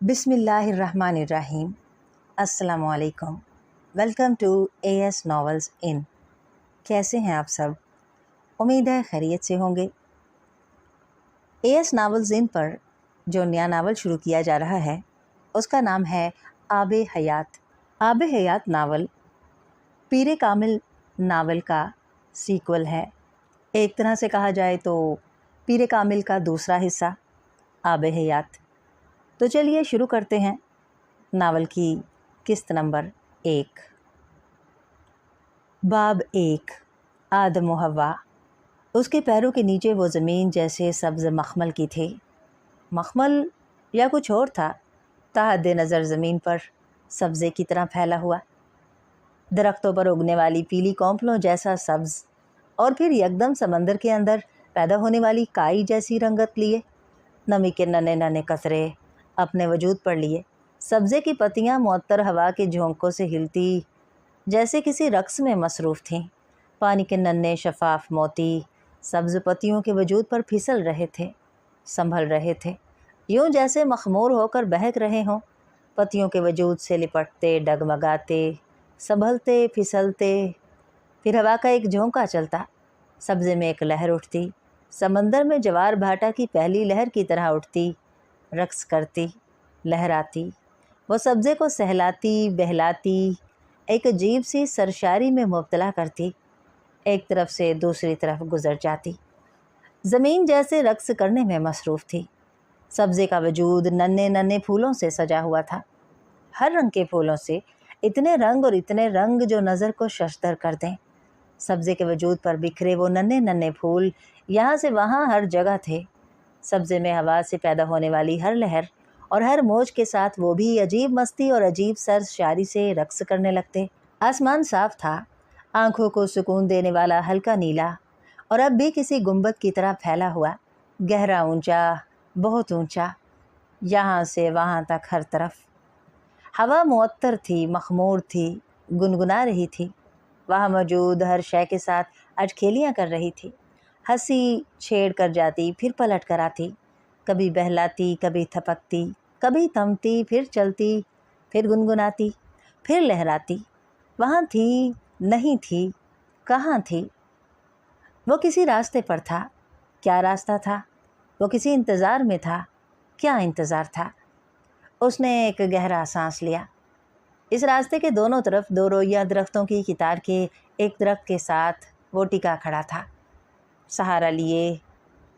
बिस्मिल्लाहिर्रहमानिर्रहीम। अस्सलामु अलैकुम। वेलकम टू एएस नॉवेल्स इन। कैसे हैं आप सब? उम्मीद है खैरियत से होंगे। एएस नॉवेल्स इन पर जो नया नावल शुरू किया जा रहा है उसका नाम है आबे हयात। आबे हयात नावल पीरे कामिल नावल का सीक्वल है। एक तरह से कहा जाए तो पीरे कामिल का दूसरा हिस्सा आबे हयात। तो चलिए शुरू करते हैं नावल की किस्त नंबर 1। बाब 1। आदम व हव्वा। उसके पैरों के नीचे वो ज़मीन जैसे सब्ज़ मखमल की थी। मखमल या कुछ और था, ताहद नज़र ज़मीन पर सब्ज़े की तरह फैला हुआ, दरख्तों पर उगने वाली पीली कौंपलों जैसा सब्ज़, और फिर यकदम समंदर के अंदर पैदा होने वाली काई जैसी रंगत लिए। नमी के नन्हे नन्हे कतरे अपने वजूद पर लिए। सब्ज़े की पत्तियां मुअत्तर हवा के झोंकों से हिलती जैसे किसी रक्स में मसरूफ़ थीं। पानी के नन्हे शफाफ मोती सब्ज़ पत्तियों के वजूद पर फिसल रहे थे, संभल रहे थे, यूं जैसे मखमूर होकर बहक रहे हों। पत्तियों के वजूद से लिपटते, डगमगाते, संभलते, फिसलते। फिर हवा का एक झोंका चलता, सब्ज़े में एक लहर उठती, समंदर में जवार भाटा की पहली लहर की तरह उठती, रक्स करती, लहराती। वो सब्ज़े को सहलाती, बहलाती, एक अजीब सी सरशारी में मुब्तला करती, एक तरफ से दूसरी तरफ गुजर जाती। ज़मीन जैसे रक्स करने में मसरूफ़ थी। सब्ज़े का वजूद नन्हे नन्हे फूलों से सजा हुआ था, हर रंग के फूलों से, इतने रंग और इतने रंग जो नज़र को शशदर कर दें। सब्ज़े के वजूद पर बिखरे वो नन्हे नन्हे फूल यहाँ से वहाँ हर जगह थे। सब्ज़े में हवा से पैदा होने वाली हर लहर और हर मौज के साथ वो भी अजीब मस्ती और अजीब सरशारी से रक्स करने लगते। आसमान साफ था, आँखों को सुकून देने वाला हल्का नीला, और अब भी किसी गुंबद की तरह फैला हुआ, गहरा, ऊंचा, बहुत ऊंचा, यहाँ से वहाँ तक हर तरफ। हवा मुअत्तर थी, मखमूर थी, गुनगुना रही थी। वहाँ मौजूद हर शय के साथ अटखेलियाँ कर रही थी, हंसी छेड़ कर जाती, फिर पलट कर आती, कभी बहलाती, कभी थपकती, कभी थमती, फिर चलती, फिर गुनगुनाती, फिर लहराती। वहाँ थी, नहीं थी, कहाँ थी? वो किसी रास्ते पर था। क्या रास्ता था? वो किसी इंतज़ार में था। क्या इंतज़ार था? उसने एक गहरा सांस लिया। इस रास्ते के दोनों तरफ दो रोइया दरख्तों की कितार के एक दरख्त के साथ वो टिका खड़ा था। सहारा लिए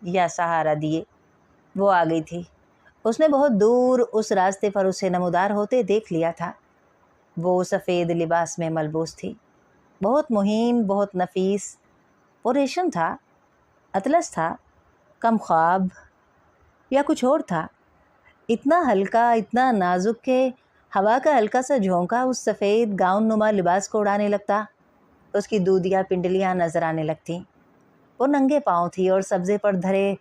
या सहारा दिए वो आ गई थी। उसने बहुत दूर उस रास्ते पर उसे नमूदार होते देख लिया था। वो सफ़ेद लिबास में मलबूस थी, बहुत मुहीन, बहुत नफीस। वो रेशम था, अतलस था, कम ख्वाब या कुछ और था। इतना हल्का, इतना नाजुक के हवा का हल्का सा झोंका उस सफ़ेद गाउन नुमा लिबास को उड़ाने लगता। उसकी दूधिया पिंडलियाँ नज़र आने लगतीं। वो नंगे पाँव थी और सब्ज़े पर धरे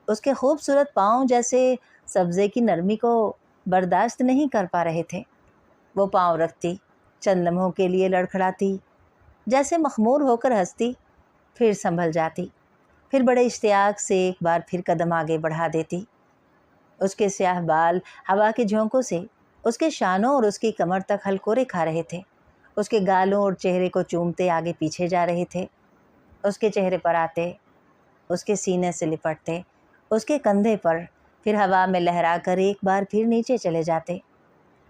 उसके खूबसूरत पाँव जैसे सब्ज़े की नरमी को बर्दाश्त नहीं कर पा रहे थे। वो पाँव रखती, चंद लम्हों के लिए लड़खड़ाती, जैसे मखमूर होकर हंसती, फिर संभल जाती, फिर बड़े इश्तियाक से एक बार फिर कदम आगे बढ़ा देती। उसके स्याह बाल हवा के झोंकों से उसके शानों और उसकी कमर तक हलकोरे खा रहे थे, उसके गालों और चेहरे को चूमते आगे पीछे जा रहे थे। उसके चेहरे पर आते, उसके सीने से लिपटते, उसके कंधे पर, फिर हवा में लहरा कर एक बार फिर नीचे चले जाते।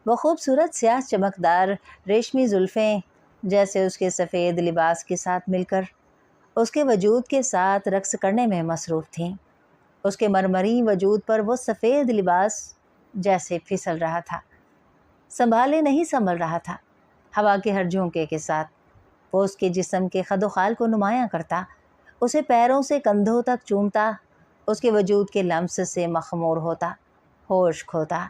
वो खूबसूरत स्याह चमकदार रेशमी जुल्फ़ें जैसे उसके सफ़ेद लिबास के साथ मिलकर उसके वजूद के साथ रक्स करने में मसरूफ़ थीं। उसके मरमरी वजूद पर वो सफ़ेद लिबास जैसे फिसल रहा था, संभाले नहीं संभल रहा था। हवा के हर झोंके के साथ वो उसके जिस्म के खदोखाल को नुमायाँ करता, उसे पैरों से कंधों तक चूमता, उसके वजूद के लम्स से मखमूर होता, होश खोता,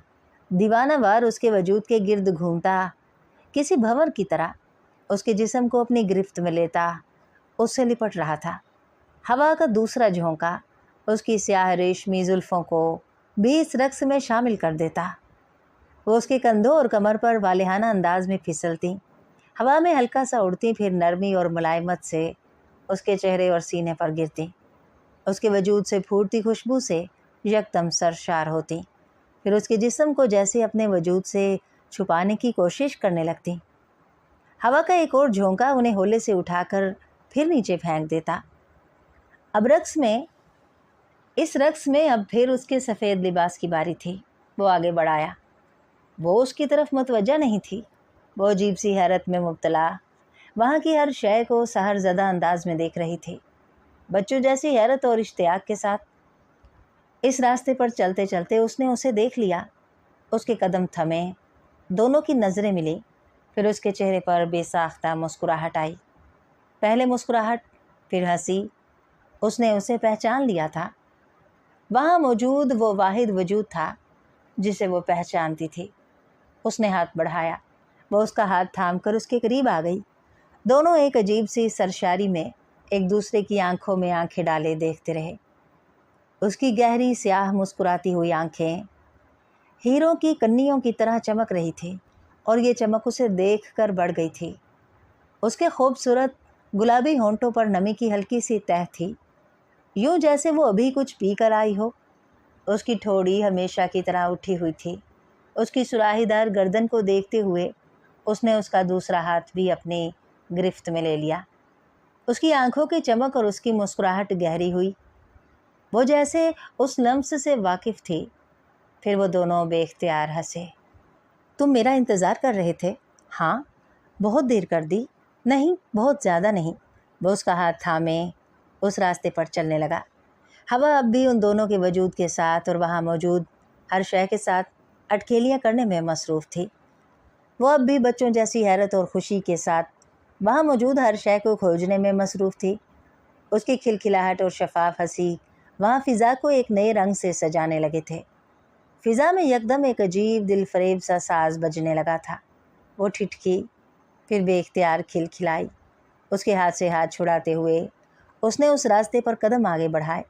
दीवानावार उसके वजूद के गिर्द घूमता, किसी भंवर की तरह उसके जिस्म को अपनी गिरफ्त में लेता, उससे लिपट रहा था। हवा का दूसरा झोंका उसकी स्याह रेशमी जुल्फ़ों को भी इस रक्स में शामिल कर देता। वो उसके कंधों और कमर पर वालिहाना अंदाज में फिसलती, हवा में हल्का सा उड़ती, फिर नरमी और मुलायमत से उसके चेहरे और सीने पर गिरती, उसके वजूद से फूटती खुशबू से यकदम सरशार होती, پھر اس کے جسم کو جیسے اپنے وجود سے چھپانے کی کوشش کرنے لگتی۔ ہوا کا ایک اور جھونکا انہیں ہولے سے اٹھا کر پھر نیچے پھینک دیتا۔ اب اس رقص میں اب پھر اس کے سفید لباس کی باری تھی۔ وہ آگے بڑھایا۔ وہ اس کی طرف متوجہ نہیں تھی۔ وہ عجیب سی حیرت میں مبتلا وہاں کی ہر شے کو سحر زدہ انداز میں دیکھ رہی تھی، بچوں جیسی حیرت اور اشتیاق کے ساتھ۔ اس راستے پر چلتے چلتے اس نے اسے دیکھ لیا۔ اس کے قدم تھمے، دونوں کی نظریں ملی، پھر اس کے چہرے پر بے ساختہ مسکراہٹ آئی۔ پہلے مسکراہٹ، پھر ہنسی۔ اس نے اسے پہچان لیا تھا۔ وہاں موجود وہ واحد وجود تھا جسے وہ پہچانتی تھی۔ اس نے ہاتھ بڑھایا۔ وہ اس کا ہاتھ تھام کر اس کے قریب آ گئی۔ دونوں ایک عجیب سی سرشاری میں ایک دوسرے کی آنکھوں میں آنکھیں ڈالے دیکھتے رہے۔ اس کی گہری سیاہ مسکراتی ہوئی آنکھیں ہیروں کی کنیوں کی طرح چمک رہی تھی، اور یہ چمک اسے دیکھ کر بڑھ گئی تھی۔ اس کے خوبصورت گلابی ہونٹوں پر نمی کی ہلکی سی تہ تھی، یوں جیسے وہ ابھی کچھ پی کر آئی ہو۔ اس کی ٹھوڑی ہمیشہ کی طرح اٹھی ہوئی تھی۔ اس کی سراہی دار گردن کو دیکھتے ہوئے اس نے اس کا دوسرا ہاتھ بھی اپنی گرفت میں لے لیا۔ اس کی آنکھوں کی چمک اور اس کی مسکراہٹ گہری ہوئی۔ وہ جیسے اس لمس سے واقف تھی۔ پھر وہ دونوں بے اختیار ہنسے۔ تم میرا انتظار کر رہے تھے؟ ہاں، بہت دیر کر دی؟ نہیں، بہت زیادہ نہیں۔ وہ اس کا ہاتھ تھامے اس راستے پر چلنے لگا۔ ہوا اب بھی ان دونوں کے وجود کے ساتھ اور وہاں موجود ہر شے کے ساتھ اٹکیلیاں کرنے میں مصروف تھی۔ وہ اب بھی بچوں جیسی حیرت اور خوشی کے ساتھ وہاں موجود ہر شے کو کھوجنے میں مصروف تھی۔ اس کی کھلکھلاہٹ اور شفاف ہنسی وہاں فضا کو ایک نئے رنگ سے سجانے لگے تھے۔ فضا میں یکدم ایک عجیب دل فریب سا ساز بجنے لگا تھا۔ وہ ٹھٹکی، پھر بے اختیار کھلکھلائی۔ اس کے ہاتھ سے ہاتھ چھڑاتے ہوئے اس نے اس راستے پر قدم آگے بڑھائے۔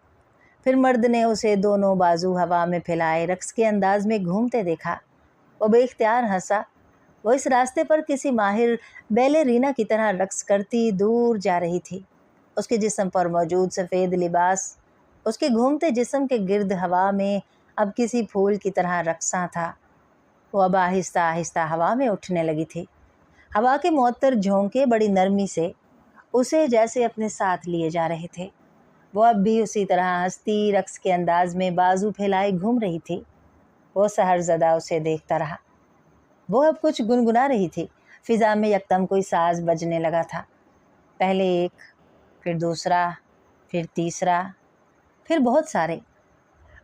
پھر مرد نے اسے دونوں بازو ہوا میں پھیلائے رقص کے انداز میں گھومتے دیکھا۔ وہ بے اختیار ہنسا۔ وہ اس راستے پر کسی ماہر بیلرینا کی طرح رقص کرتی دور جا رہی تھی۔ اس کے جسم پر موجود سفید لباس اس کے گھومتے جسم کے گرد ہوا میں اب کسی پھول کی طرح رقصاں تھا۔ وہ اب آہستہ آہستہ ہوا میں اٹھنے لگی تھی۔ ہوا کے معطر جھونکے بڑی نرمی سے اسے جیسے اپنے ساتھ لیے جا رہے تھے۔ وہ اب بھی اسی طرح ہنستی رقص کے انداز میں بازو پھیلائے گھوم رہی تھی۔ وہ سحر زدہ اسے دیکھتا رہا۔ وہ اب کچھ گنگنا رہی تھی۔ فضا میں یکدم کوئی ساز بجنے لگا تھا۔ پہلے ایک، پھر دوسرا، پھر تیسرا، پھر بہت سارے۔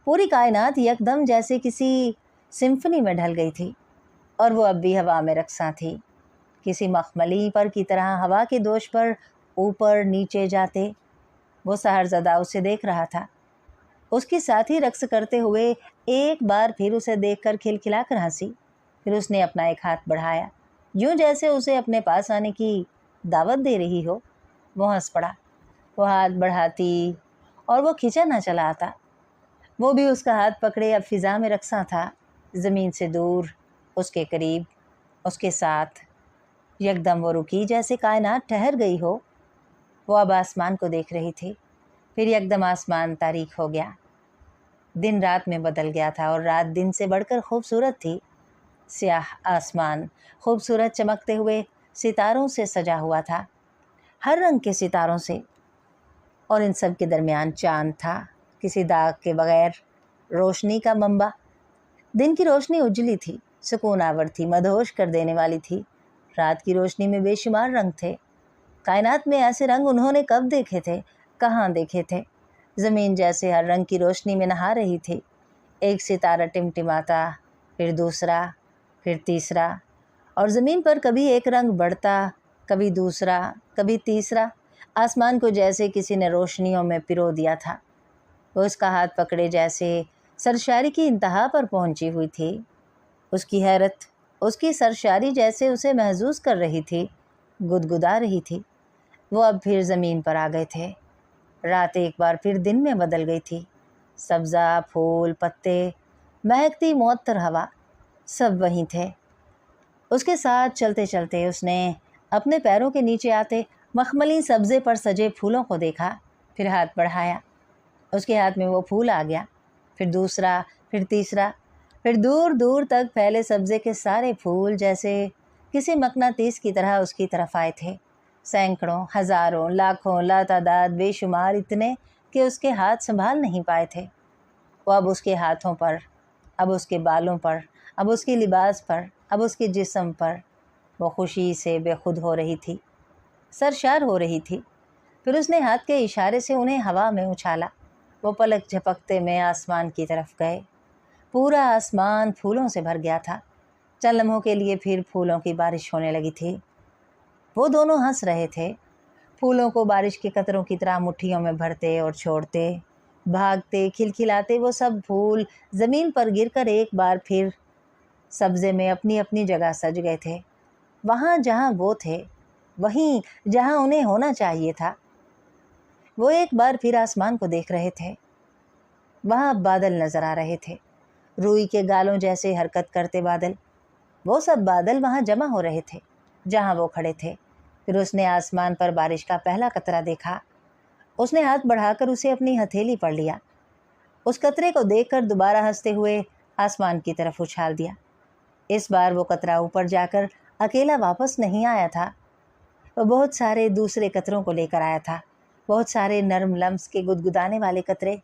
پوری کائنات یکدم جیسے کسی سمفنی میں ڈھل گئی تھی، اور وہ اب بھی ہوا میں رقصاں تھی، کسی مخملی پر کی طرح ہوا کے دوش پر اوپر نیچے جاتے۔ وہ سحر زدہ اسے دیکھ رہا تھا۔ اس کی ساتھی رقص کرتے ہوئے ایک بار پھر اسے دیکھ کر کھلکھلا کر ہنسی۔ پھر اس نے اپنا ایک ہاتھ بڑھایا، یوں جیسے اسے اپنے پاس آنے کی دعوت دے رہی ہو۔ وہ ہنس پڑا۔ وہ ہاتھ بڑھاتی اور وہ کھینچا نہ چلا آتا۔ وہ بھی اس کا ہاتھ پکڑے اب فضا میں رقصاں تھا، زمین سے دور، اس کے قریب، اس کے ساتھ۔ یکدم وہ رکی جیسے کائنات ٹھہر گئی ہو۔ وہ اب آسمان کو دیکھ رہی تھی۔ پھر یکدم آسمان تاریک ہو گیا۔ دن رات میں بدل گیا تھا، اور رات دن سے بڑھ کر خوبصورت تھی۔ سیاہ آسمان خوبصورت چمکتے ہوئے ستاروں سے سجا ہوا تھا، ہر رنگ کے ستاروں سے، اور ان سب کے درمیان چاند تھا، کسی داغ کے بغیر، روشنی کا منبع۔ دن کی روشنی اجلی تھی، سکون آور تھی، مدہوش کر دینے والی تھی۔ رات کی روشنی میں بے شمار رنگ تھے۔ کائنات میں ایسے رنگ انہوں نے کب دیکھے تھے، کہاں دیکھے تھے؟ زمین جیسے ہر رنگ کی روشنی میں نہا رہی تھی۔ ایک ستارہ ٹمٹماتا، پھر دوسرا، پھر تیسرا، اور زمین پر کبھی ایک رنگ بڑھتا، کبھی دوسرا، کبھی تیسرا۔ آسمان کو جیسے کسی نے روشنیوں میں پرو دیا تھا۔ وہ اس کا ہاتھ پکڑے جیسے سرشاری کی انتہا پر پہنچی ہوئی تھی۔ اس کی حیرت، اس کی سرشاری جیسے اسے محظوظ کر رہی تھی، گدگدا رہی تھی۔ وہ اب پھر زمین پر آ گئے تھے۔ رات ایک بار پھر دن میں بدل گئی تھی۔ سبزہ، پھول، پتے، مہکتی معطر ہوا، سب وہیں تھے۔ اس کے ساتھ چلتے چلتے اس نے اپنے پیروں کے نیچے آتے مخملی سبزے پر سجے پھولوں کو دیکھا۔ پھر ہاتھ بڑھایا، اس کے ہاتھ میں وہ پھول آ گیا، پھر دوسرا، پھر تیسرا۔ پھر دور دور تک پھیلے سبزے کے سارے پھول جیسے کسی مقناطیس کی طرح اس کی طرف آئے تھے، سینکڑوں، ہزاروں، لاکھوں، لاتعداد، بے شمار، اتنے کہ اس کے ہاتھ سنبھال نہیں پائے تھے۔ وہ اب اس کے ہاتھوں پر، اب اس کے بالوں پر، اب اس کے لباس پر، اب اس کے جسم پر وہ خوشی سے بے خود ہو رہی تھی، سرشار ہو رہی تھی۔ پھر اس نے ہاتھ کے اشارے سے انہیں ہوا میں اچھالا۔ وہ پلک جھپکتے میں آسمان کی طرف گئے۔ پورا آسمان پھولوں سے بھر گیا تھا۔ چند لمحوں کے لیے پھر پھولوں کی بارش ہونے لگی تھی۔ وہ دونوں ہنس رہے تھے، پھولوں کو بارش کے قطروں کی طرح مٹھیوں میں بھرتے اور چھوڑتے، بھاگتے، کھلکھلاتے وہ سب پھول زمین پر گر کر ایک بار پھر سبزے میں اپنی اپنی جگہ سج گئے تھے، وہاں جہاں وہ تھے، وہیں جہاں انہیں ہونا چاہیے تھا۔ وہ ایک بار پھر آسمان کو دیکھ رہے تھے۔ وہاں بادل نظر آ رہے تھے، روئی کے گالوں جیسے حرکت کرتے بادل۔ وہ سب بادل وہاں جمع ہو رہے تھے جہاں وہ کھڑے تھے۔ پھر اس نے آسمان پر بارش کا پہلا قطرہ دیکھا۔ اس نے ہاتھ بڑھا کر اسے اپنی ہتھیلی پر لیا۔ اس قطرے کو دیکھ کر دوبارہ ہنستے ہوئے آسمان کی طرف اچھال دیا۔ اس بار وہ قطرہ اوپر جا کر اکیلا واپس نہیں آیا تھا، وہ بہت سارے دوسرے قطروں کو لے کر آیا تھا، بہت سارے نرم لمس کے گدگدانے والے قطرے۔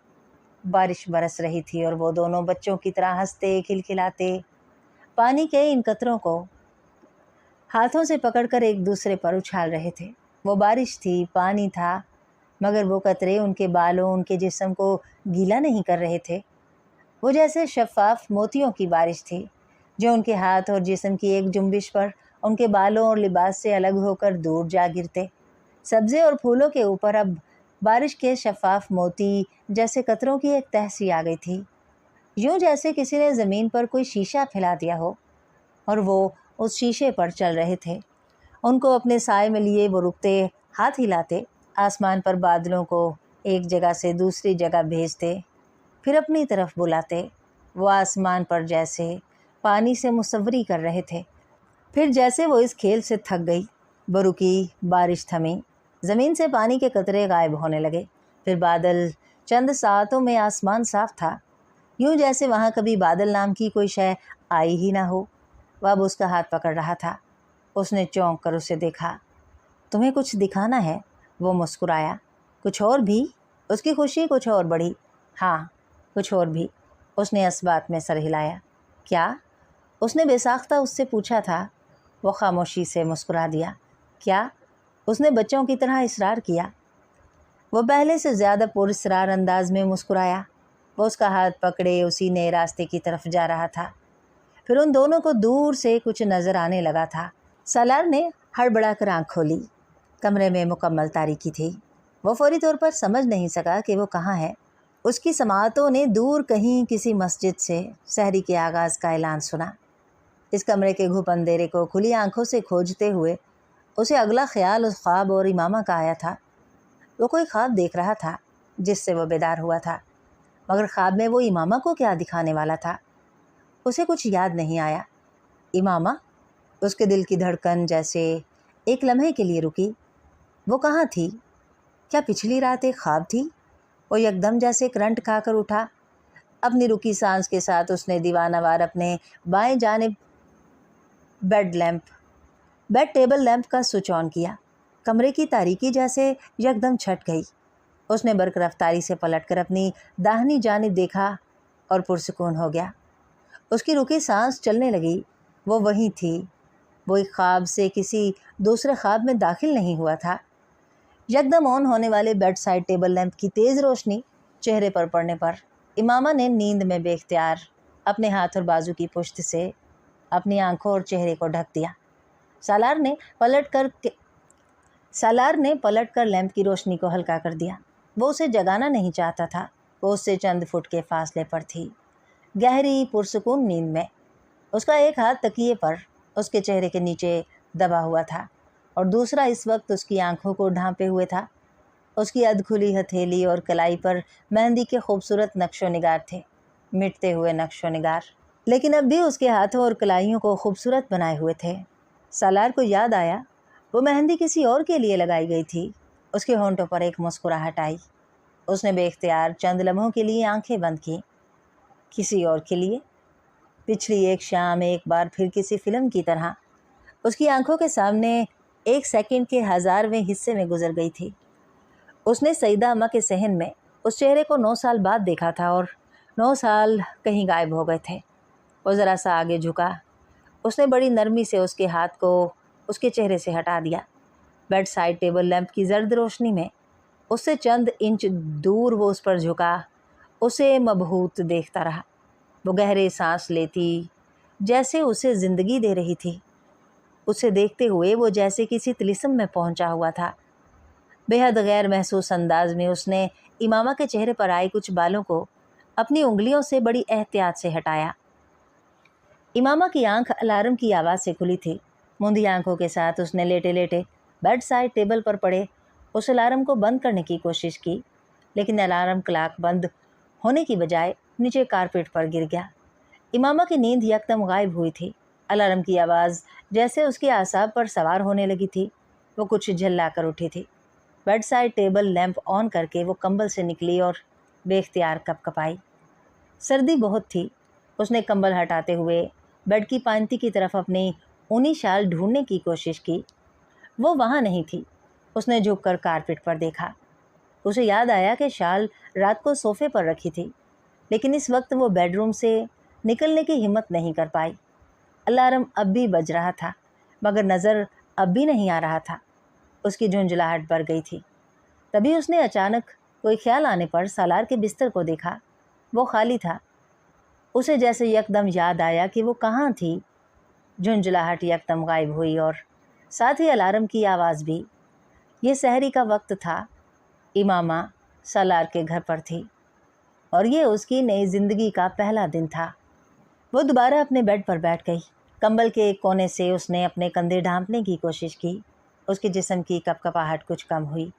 بارش برس رہی تھی اور وہ دونوں بچوں کی طرح ہنستے، کھلکھلاتے پانی کے ان قطروں کو ہاتھوں سے پکڑ کر ایک دوسرے پر اچھال رہے تھے۔ وہ بارش تھی، پانی تھا، مگر وہ قطرے ان کے بالوں، ان کے جسم کو گیلا نہیں کر رہے تھے۔ وہ جیسے شفاف موتیوں کی بارش تھی جو ان کے ہاتھ اور جسم کی ایک جنبش پر ان کے بالوں اور لباس سے الگ ہو کر دور جا گرتے۔ سبزے اور پھولوں کے اوپر اب بارش کے شفاف موتی جیسے قطروں کی ایک تہ سی آ گئی تھی، یوں جیسے کسی نے زمین پر کوئی شیشہ پھیلا دیا ہو اور وہ اس شیشے پر چل رہے تھے۔ ان کو اپنے سائے میں لیے وہ رکتے، ہاتھ ہلاتے، آسمان پر بادلوں کو ایک جگہ سے دوسری جگہ بھیجتے، پھر اپنی طرف بلاتے۔ وہ آسمان پر جیسے پانی سے مصوری کر رہے تھے۔ پھر جیسے وہ اس کھیل سے تھک گئی، وہ رکی، بارش تھمی، زمین سے پانی کے قطرے غائب ہونے لگے۔ پھر بادل، چند ساعتوں میں آسمان صاف تھا، یوں جیسے وہاں کبھی بادل نام کی کوئی شے آئی ہی نہ ہو۔ وہ اب اس کا ہاتھ پکڑ رہا تھا۔ اس نے چونک کر اسے دیکھا۔ تمہیں کچھ دکھانا ہے؟ وہ مسکرایا۔ کچھ اور بھی؟ اس کی خوشی کچھ اور بڑھی۔ ہاں، کچھ اور بھی۔ اس نے اس بات میں سر ہلایا۔ کیا؟ اس نے بے ساختہ اس سے پوچھا تھا۔ وہ خاموشی سے مسکرا دیا۔ کیا؟ اس نے بچوں کی طرح اصرار کیا۔ وہ پہلے سے زیادہ پراسرار انداز میں مسکرایا۔ وہ اس کا ہاتھ پکڑے اسی نئے راستے کی طرف جا رہا تھا۔ پھر ان دونوں کو دور سے کچھ نظر آنے لگا تھا۔ سالار نے ہڑبڑا کر آنکھ کھولی۔ کمرے میں مکمل تاریکی تھی۔ وہ فوری طور پر سمجھ نہیں سکا کہ وہ کہاں ہے۔ اس کی سماعتوں نے دور کہیں کسی مسجد سے سحری کے آغاز کا اعلان سنا۔ اس کمرے کے گھپ اندھیرے کو کھلی آنکھوں سے کھوجتے ہوئے اسے اگلا خیال اس خواب اور امامہ کا آیا تھا۔ وہ کوئی خواب دیکھ رہا تھا جس سے وہ بیدار ہوا تھا، مگر خواب میں وہ امامہ کو کیا دکھانے والا تھا؟ اسے کچھ یاد نہیں آیا۔ امامہ؟ اس کے دل کی دھڑکن جیسے ایک لمحے کے لیے رکی۔ وہ کہاں تھی؟ کیا پچھلی رات ایک خواب تھی؟ وہ یکدم جیسے کرنٹ کھا کر اٹھا۔ اپنی رکی سانس کے ساتھ اس نے دیوانہ وار اپنے بائیں جانب بیڈ ٹیبل لیمپ کا سوئچ آن کیا۔ کمرے کی تاریکی جیسے یکدم چھٹ گئی۔ اس نے برق رفتاری سے پلٹ کر اپنی داہنی جانب دیکھا اور پرسکون ہو گیا۔ اس کی رکی سانس چلنے لگی۔ وہ وہیں تھی۔ وہ ایک خواب سے کسی دوسرے خواب میں داخل نہیں ہوا تھا۔ یکدم آن ہونے والے بیڈ سائڈ ٹیبل لیمپ کی تیز روشنی چہرے پر پڑنے پر امامہ نے نیند میں بے اختیار اپنے ہاتھ اور بازو کی پشت سے اپنی آنکھوں اور چہرے کو ڈھک دیا۔ سالار نے پلٹ کر لیمپ کی روشنی کو ہلکا کر دیا۔ وہ اسے جگانا نہیں چاہتا تھا۔ وہ اس سے چند فٹ کے فاصلے پر تھی، گہری پرسکون نیند میں۔ اس کا ایک ہاتھ تکیے پر اس کے چہرے کے نیچے دبا ہوا تھا اور دوسرا اس وقت اس کی آنکھوں کو ڈھانپے ہوئے تھا۔ اس کی ادھ کھلی ہتھیلی اور کلائی پر مہندی کے خوبصورت نقش و نگار تھے، مٹتے ہوئے نقش و نگار، لیکن اب بھی اس کے ہاتھوں اور کلائیوں کو خوبصورت بنائے ہوئے تھے۔ سالار کو یاد آیا وہ مہندی کسی اور کے لیے لگائی گئی تھی۔ اس کے ہونٹوں پر ایک مسکراہٹ آئی۔ اس نے بے اختیار چند لمحوں کے لیے آنکھیں بند کیں۔ کسی اور کے لیے؟ پچھلی ایک شام ایک بار پھر کسی فلم کی طرح اس کی آنکھوں کے سامنے ایک سیکنڈ کے 1000ویں حصے میں گزر گئی تھی۔ اس نے سعیدہ اماں کے صحن میں اس چہرے کو 9 سال بعد دیکھا تھا اور 9 سال کہیں غائب ہو گئے تھے۔ وہ ذرا سا آگے جھکا، اس نے بڑی نرمی سے اس کے ہاتھ کو اس کے چہرے سے ہٹا دیا۔ بیڈ سائڈ ٹیبل لیمپ کی زرد روشنی میں اس سے چند انچ دور وہ اس پر جھکا، اسے مبہوت دیکھتا رہا۔ وہ گہرے سانس لیتی جیسے اسے زندگی دے رہی تھی۔ اسے دیکھتے ہوئے وہ جیسے کسی طلسم میں پہنچا ہوا تھا۔ بے حد غیر محسوس انداز میں اس نے امامہ کے چہرے پر آئے کچھ بالوں کو اپنی انگلیوں سے بڑی احتیاط سے ہٹایا۔ امامہ کی آنکھ الارم کی آواز سے کھلی تھی۔ موندی آنکھوں کے ساتھ اس نے لیٹے لیٹے بیڈ سائڈ ٹیبل پر پڑے اس الارم کو بند کرنے کی کوشش کی، لیکن الارم کلاک بند ہونے کی بجائے نیچے کارپیٹ پر گر گیا۔ امامہ کی نیند یکدم غائب ہوئی تھی۔ الارم کی آواز جیسے اس کے اعصاب پر سوار ہونے لگی تھی۔ وہ کچھ جھلا کر اٹھی تھی۔ بیڈ سائڈ ٹیبل لیمپ آن کر کے وہ کمبل سے نکلی اور بے اختیار کپ کپائی۔ سردی بہت تھی۔ اس نے کمبل ہٹاتے ہوئے بیڈ کی پائنتی کی طرف اپنی اونی شال ڈھونڈنے کی کوشش کی۔ وہ وہاں نہیں تھی۔ اس نے جھک کر کارپیٹ پر دیکھا۔ اسے یاد آیا کہ شال رات کو صوفے پر رکھی تھی، لیکن اس وقت وہ بیڈ روم سے نکلنے کی ہمت نہیں کر پائی۔ الارم اب بھی بج رہا تھا، مگر نظر اب بھی نہیں آ رہا تھا۔ اس کی جھنجھلاہٹ بڑھ گئی تھی۔ تبھی اس نے اچانک کوئی خیال آنے پر سالار کے بستر کو دیکھا۔ وہ خالی تھا۔ اسے جیسے یکدم یاد آیا کہ وہ کہاں تھی۔ جھنجھلاہٹ یکدم غائب ہوئی اور ساتھ ہی الارم کی آواز بھی۔ یہ سحری کا وقت تھا۔ امامہ سالار کے گھر پر تھی اور یہ اس کی نئی زندگی کا پہلا دن تھا۔ وہ دوبارہ اپنے بیڈ پر بیٹھ گئی۔ کمبل کے ایک کونے سے اس نے اپنے کندھے ڈھانپنے کی کوشش کی۔ اس کے جسم کی کپ کپاہٹ کچھ کم ہوئی۔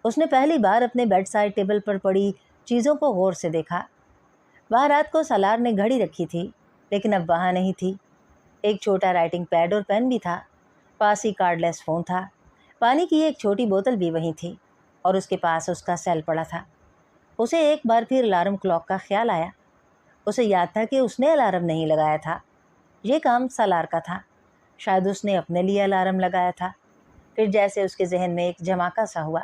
اس نے پہلی بار اپنے بیڈ سائڈ ٹیبل پر پڑی چیزوں کو غور سے دیکھا۔ وہاں رات کو سالار نے گھڑی رکھی تھی، لیکن اب وہاں نہیں تھی۔ ایک چھوٹا رائٹنگ پیڈ اور پین بھی تھا۔ پاس ہی کارڈ لیس فون تھا۔ پانی کی ایک چھوٹی بوتل بھی وہیں تھی اور اس کے پاس اس کا سیل پڑا تھا۔ اسے ایک بار پھر الارم کلاک کا خیال آیا۔ اسے یاد تھا کہ اس نے الارم نہیں لگایا تھا۔ یہ کام سالار کا تھا۔ شاید اس نے اپنے لیے الارم لگایا تھا۔ پھر جیسے اس کے ذہن میں ایک جھماکا سا ہوا۔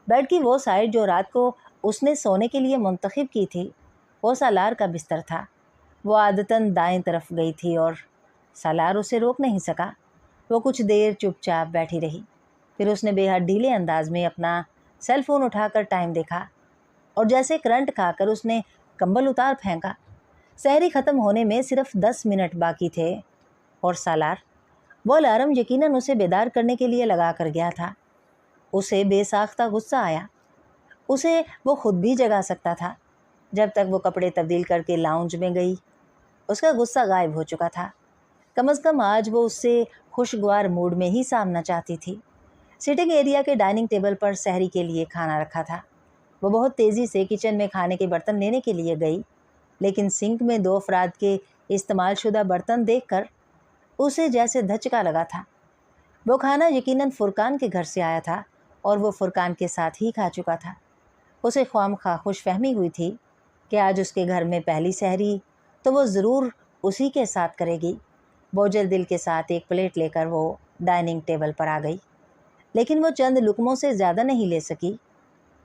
بیڈ کی وہ سائڈ جو رات کو اس نے سونے کے لیے منتخب کی تھی، وہ سالار کا بستر تھا۔ وہ عادتاً دائیں طرف گئی تھی اور سالار اسے روک نہیں سکا۔ وہ کچھ دیر چپ چاپ بیٹھی رہی۔ پھر اس نے بے حد ڈھیلے انداز میں اپنا سیل فون اٹھا کر ٹائم دیکھا اور جیسے کرنٹ کھا کر اس نے کمبل اتار پھینکا۔ سحری ختم ہونے میں صرف 10 منٹ باقی تھے اور سالار، وہ الارم یقیناً اسے بیدار کرنے کے لیے لگا کر گیا تھا۔ اسے بے ساختہ غصہ آیا۔ اسے وہ خود بھی جگا سکتا تھا۔ جب تک وہ کپڑے تبدیل کر کے لاؤنج میں گئی، اس کا غصہ غائب ہو چکا تھا۔ کم از کم آج وہ اس سے خوشگوار موڈ میں ہی سامنا چاہتی تھی۔ سٹنگ ایریا کے ڈائننگ ٹیبل پر سحری کے لیے کھانا رکھا تھا۔ وہ بہت تیزی سے کچن میں کھانے کے برتن لینے کے لیے گئی، لیکن سنک میں 2 افراد کے استعمال شدہ برتن دیکھ کر اسے جیسے دھچکا لگا تھا۔ وہ کھانا یقیناً فرقان کے گھر سے آیا تھا اور وہ فرقان کے ساتھ ہی کھا چکا تھا۔ اسے خواہ خوش فہمی ہوئی تھی کہ آج اس کے گھر میں پہلی سحری تو وہ ضرور اسی کے ساتھ کرے گی۔ بوجھل دل کے ساتھ ایک پلیٹ لے کر وہ ڈائننگ ٹیبل پر آ گئی، لیکن وہ چند لقموں سے زیادہ نہیں لے سکی۔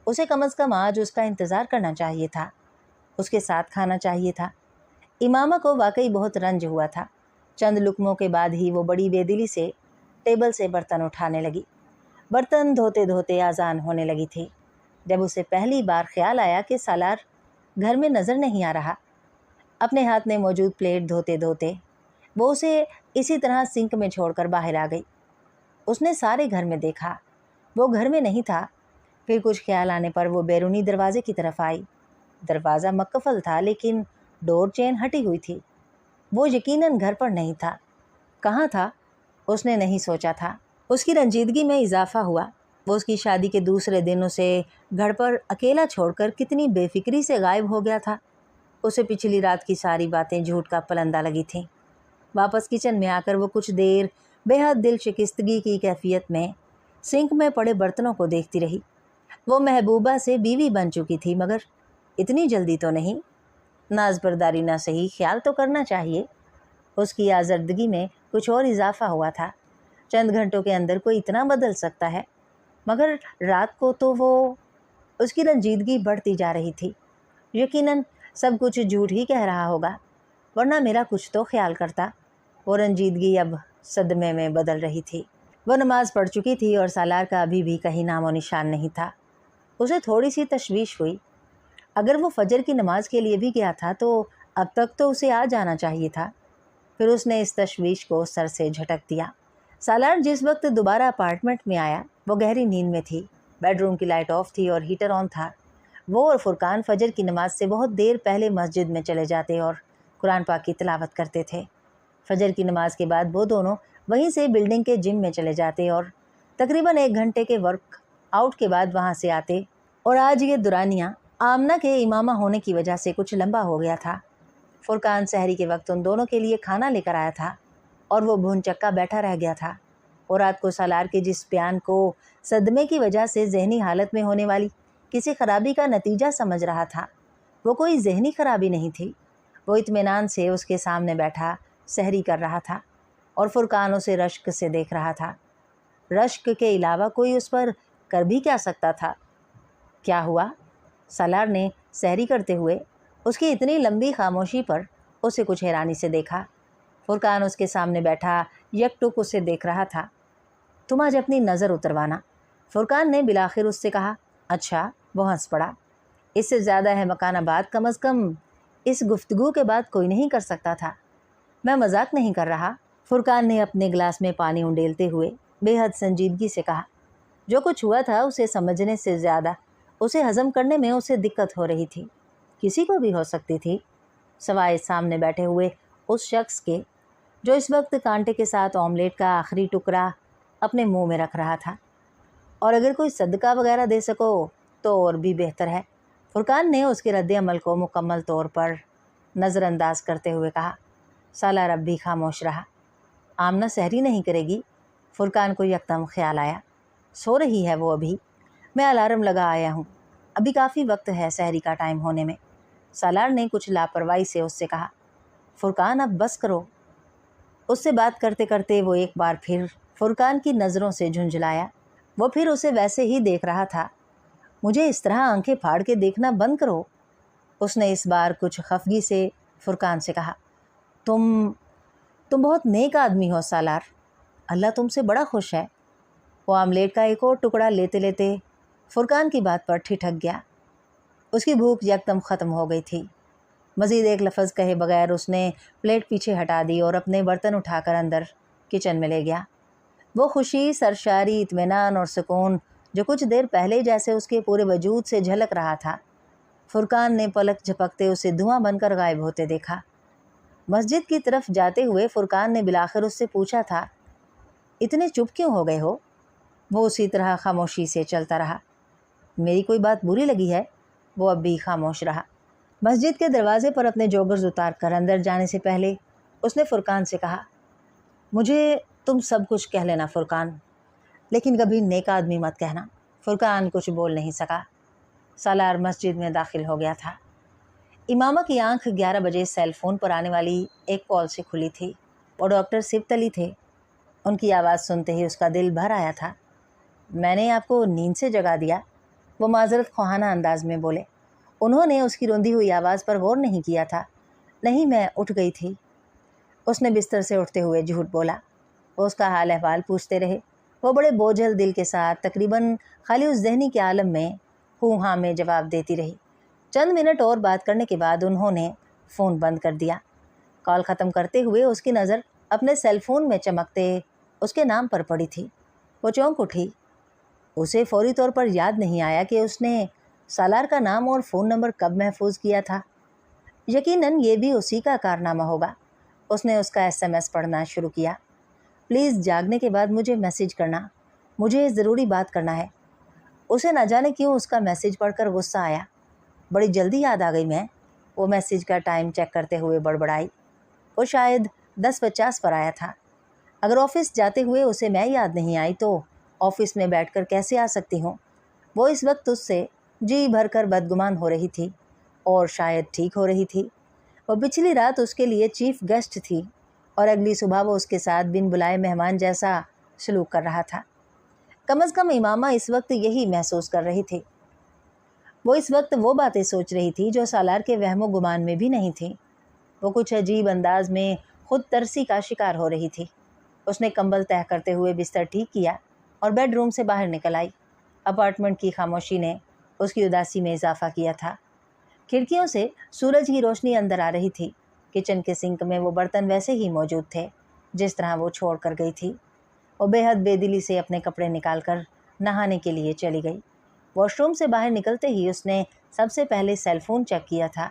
اسے کم از کم آج اس کا انتظار کرنا چاہیے تھا، اس کے ساتھ کھانا چاہیے تھا۔ امامہ کو واقعی بہت رنج ہوا تھا۔ چند لقموں کے بعد ہی وہ بڑی بے دلی سے ٹیبل سے برتن اٹھانے لگی۔ برتن دھوتے دھوتے اذان ہونے لگی تھی جب اسے پہلی بار خیال آیا کہ سالار گھر میں نظر نہیں آ رہا۔ اپنے ہاتھ میں موجود پلیٹ دھوتے دھوتے وہ اسے اسی طرح سنک میں چھوڑ کر باہر آ گئی۔ اس نے سارے گھر میں دیکھا، وہ گھر میں نہیں تھا۔ پھر کچھ خیال آنے پر وہ بیرونی دروازے کی طرف آئی۔ دروازہ مقفل تھا، لیکن ڈور چین ہٹی ہوئی تھی۔ وہ یقیناً گھر پر نہیں تھا۔ کہاں تھا؟ اس نے نہیں سوچا تھا۔ اس کی رنجیدگی میں اضافہ ہوا۔ وہ اس کی شادی کے دوسرے دن اسے گھر پر اکیلا چھوڑ کر کتنی بے فکری سے غائب ہو گیا تھا۔ اسے پچھلی رات کی ساری باتیں جھوٹ کا پلندہ لگی تھیں۔ واپس کچن میں آ کر وہ کچھ دیر بے حد دل شکستگی کی کیفیت میں سنک میں پڑے برتنوں کو دیکھتی رہی۔ وہ محبوبہ سے بیوی بن چکی تھی، مگر اتنی جلدی تو نہیں۔ नाज बरदारी ना सही, ख्याल तो करना चाहिए। उसकी आज़र्दगी में कुछ और इजाफा हुआ था। चंद घंटों के अंदर कोई इतना बदल सकता है, मगर रात को तो वो उसकी रंजीदगी बढ़ती जा रही थी। यकीनन सब कुछ झूठ ही कह रहा होगा, वरना मेरा कुछ तो ख्याल करता। वो रंजीदगी अब सदमे में बदल रही थी। वो नमाज पढ़ चुकी थी और सालार का अभी भी कहीं नामो निशान नहीं था। उसे थोड़ी सी तशवीश हुई। अगर वो फजर की नमाज के लिए भी गया था तो अब तक तो उसे आ जाना चाहिए था। फिर उसने इस तशवीश को सर से झटक दिया। सालार जिस वक्त दोबारा अपार्टमेंट में आया वो गहरी नींद में थी। बेडरूम की लाइट ऑफ थी और हीटर ऑन था। वो और फुरकान फजर की नमाज से बहुत देर पहले मस्जिद में चले जाते और कुरान पाक की तिलावत करते थे। फजर की नमाज के बाद वो दोनों वहीं से बिल्डिंग के जिम में चले जाते और तकरीबन 1 घंटे के वर्क आउट के बाद वहाँ से आते। और आज ये दुरानिया आमना के इमामा होने की वजह से कुछ लंबा हो गया था। फुरकान सहरी के वक्त उन दोनों के लिए खाना लेकर आया था और वो भून चक्का बैठा रह गया था। और रात को सालार के जिस बयान को सदमे की वजह से जहनी हालत में होने वाली किसी खराबी का नतीजा समझ रहा था, वो कोई जहनी खराबी नहीं थी। वो इत्मीनान से उसके सामने बैठा सहरी कर रहा था और फुरकान उसे रश्क से देख रहा था। रश्क के अलावा कोई उस पर कर भी क्या सकता था? क्या हुआ? सालार ने सहरी करते हुए उसकी इतनी लंबी खामोशी पर उसे कुछ हैरानी से देखा। फुरकान उसके सामने बैठा यकटुक उसे देख रहा था। तुम आज अपनी नज़र उतरवाना, फुरकान ने बिलाखिर उससे कहा। अच्छा, वो हंस पड़ा। इससे ज़्यादा है मकाना बात कम अज़ कम इस गुफ्तगू के बाद कोई नहीं कर सकता था। मैं मजाक नहीं कर रहा, फुरकान ने अपने गिलास में पानी उंडेलते हुए बेहद संजीदगी से कहा। जो कुछ हुआ था उसे समझने से ज़्यादा उसे हज़म करने में उसे दिक्कत हो रही थी। किसी को भी हो सकती थी, सवाए सामने बैठे हुए उस शख्स के जो इस वक्त कांटे के साथ ऑमलेट का आखिरी टुकड़ा अपने मुंह में रख रहा था। और अगर कोई सदका वगैरह दे सको तो और भी बेहतर है। फुरकान ने उसके रद्द अमल को मुकम्मल तौर पर नज़रअंदाज करते हुए कहा। सालार अब भी खामोश रहा। आमना सहरी नहीं करेगी? फुरकान को यकदम ख्याल आया। सो रही है वो अभी। मैं अलार्म लगा आया हूँ, अभी काफ़ी वक्त है सहरी का टाइम होने में। सालार ने कुछ लापरवाही से उससे कहा। फुरकान अब बस करो। उससे बात करते करते वो एक बार फिर फुरकान की नज़रों से झुंझलाया। वो फिर उसे वैसे ही देख रहा था। मुझे इस तरह आंखें फाड़ के देखना बंद करो, उसने इस बार कुछ खफगी से फुरकान से कहा। तुम बहुत नेक आदमी हो सालार, अल्लाह तुमसे बड़ा खुश है। वो आमलेट का एक और टुकड़ा लेते लेते फुरकान की बात पर ठिठक गया। उसकी भूख यकदम ख़त्म हो गई थी। मज़ीद एक लफ्ज़ कहे बगैर उसने प्लेट पीछे हटा दी और अपने बर्तन उठाकर अंदर किचन में ले गया। वो खुशी, सरशारी, इत्मीनान और सुकून जो कुछ देर पहले जैसे उसके पूरे वजूद से झलक रहा था, फुरकान ने पलक झपकते उसे धुआं बनकर गायब होते देखा। मस्जिद की तरफ जाते हुए फुरकान ने बिलाखिर उससे पूछा था, इतने चुप क्यों हो गए हो? वो उसी तरह खामोशी से चलता रहा। मेरी कोई बात बुरी लगी है? वो अब भी खामोश रहा। मस्जिद के दरवाजे पर अपने जोगर्स उतार कर अंदर जाने से पहले उसने फुरकान से कहा, मुझे तुम सब कुछ कह लेना फुरकान, लेकिन कभी नेक आदमी मत कहना। फुरकान कुछ बोल नहीं सका। सालार मस्जिद में दाखिल हो गया था। इमामा की आंख 11 बजे सेल फ़ोन पर आने वाली एक कॉल से खुली थी। वो डॉक्टर सिब्त अली थे। उनकी आवाज़ सुनते ही उसका दिल भर आया था। मैंने आपको नींद से जगा दिया, वो माजरत ख्वाहाना अंदाज में बोले। उन्होंने उसकी रुंधी हुई आवाज़ पर गौर नहीं किया था। नहीं, मैं उठ गई थी, उसने बिस्तर से उठते हुए झूठ बोला। वो उसका हाल अहवाल पूछते रहे। वो बड़े बोझल दिल के साथ तकरीबन खाली उस जहनी के आलम में हूँ हाँ में जवाब देती रही। चंद मिनट और बात करने के बाद उन्होंने फ़ोन बंद कर दिया। कॉल ख़त्म करते हुए उसकी नज़र अपने सेल फ़ोन में चमकते उसके नाम पर पड़ी थी। वो चौंक उठी। उसे फौरी तौर पर याद नहीं आया कि उसने सालार का नाम और फ़ोन नंबर कब महफूज किया था। यकीनन ये भी उसी का कारनामा होगा। उसने उसका SMS पढ़ना शुरू किया। प्लीज़ जागने के बाद मुझे मैसेज करना, मुझे ज़रूरी बात करना है। उसे न जाने क्यों उसका मैसेज पढ़कर गुस्सा आया। बड़ी जल्दी याद आ गई मैं, वो मैसेज का टाइम चेक करते हुए बड़बड़ाई। वो शायद 10:50 पर आया था। अगर ऑफ़िस जाते हुए उसे मैं याद नहीं आई तो ऑफ़िस में बैठकर कैसे आ सकती हूँ। वो इस वक्त उससे जी भरकर बदगुमान हो रही थी और शायद ठीक हो रही थी। وہ پچھلی رات اس کے لیے چیف گیسٹ تھی اور اگلی صبح وہ اس کے ساتھ بن بلائے مہمان جیسا سلوک کر رہا تھا۔ کم از کم امامہ اس وقت یہی محسوس کر رہی تھی۔ وہ اس وقت وہ باتیں سوچ رہی تھی جو سالار کے وہم و گمان میں بھی نہیں تھیں۔ وہ کچھ عجیب انداز میں خود ترسی کا شکار ہو رہی تھی۔ اس نے کمبل تہہ کرتے ہوئے بستر ٹھیک کیا اور بیڈ روم سے باہر نکل آئی۔ اپارٹمنٹ کی خاموشی نے اس کی اداسی میں اضافہ کیا تھا۔ کھڑکیوں سے سورج کی روشنی اندر آ رہی تھی۔ کچن کے سنک میں وہ برتن ویسے ہی موجود تھے جس طرح وہ چھوڑ کر گئی تھی۔ وہ بے حد بے دلی سے اپنے کپڑے نکال کر نہانے کے لیے چلی گئی۔ واش روم سے باہر نکلتے ہی اس نے سب سے پہلے سیل فون چیک کیا تھا۔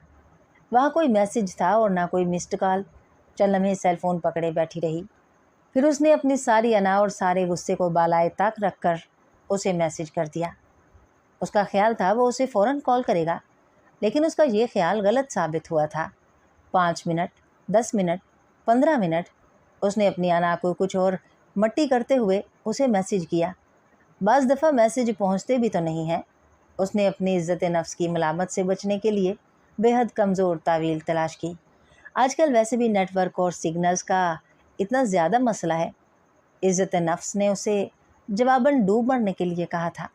وہاں کوئی میسج تھا اور نہ کوئی مسڈ کال۔ چند لمحے سیل فون پکڑے بیٹھی رہی، پھر اس نے اپنی ساری انا اور سارے غصے کو بالائے طاق رکھ کر اسے میسج کر دیا۔ اس کا خیال تھا وہ اسے فوراً کال کرے گا، لیکن اس کا یہ خیال غلط ثابت ہوا تھا۔ 5 منٹ، 10 منٹ، 15 منٹ اس نے اپنی انا کو کچھ اور مٹی کرتے ہوئے اسے میسج کیا۔ بعض دفعہ میسج پہنچتے بھی تو نہیں ہیں۔ اس نے اپنی عزت نفس کی ملامت سے بچنے کے لیے بے حد کمزور تعویل تلاش کی۔ آج کل ویسے بھی نیٹ ورک اور سگنلز کا اتنا زیادہ مسئلہ ہے۔ عزت نفس نے اسے جواباً ڈوب مرنے کے لیے کہا تھا۔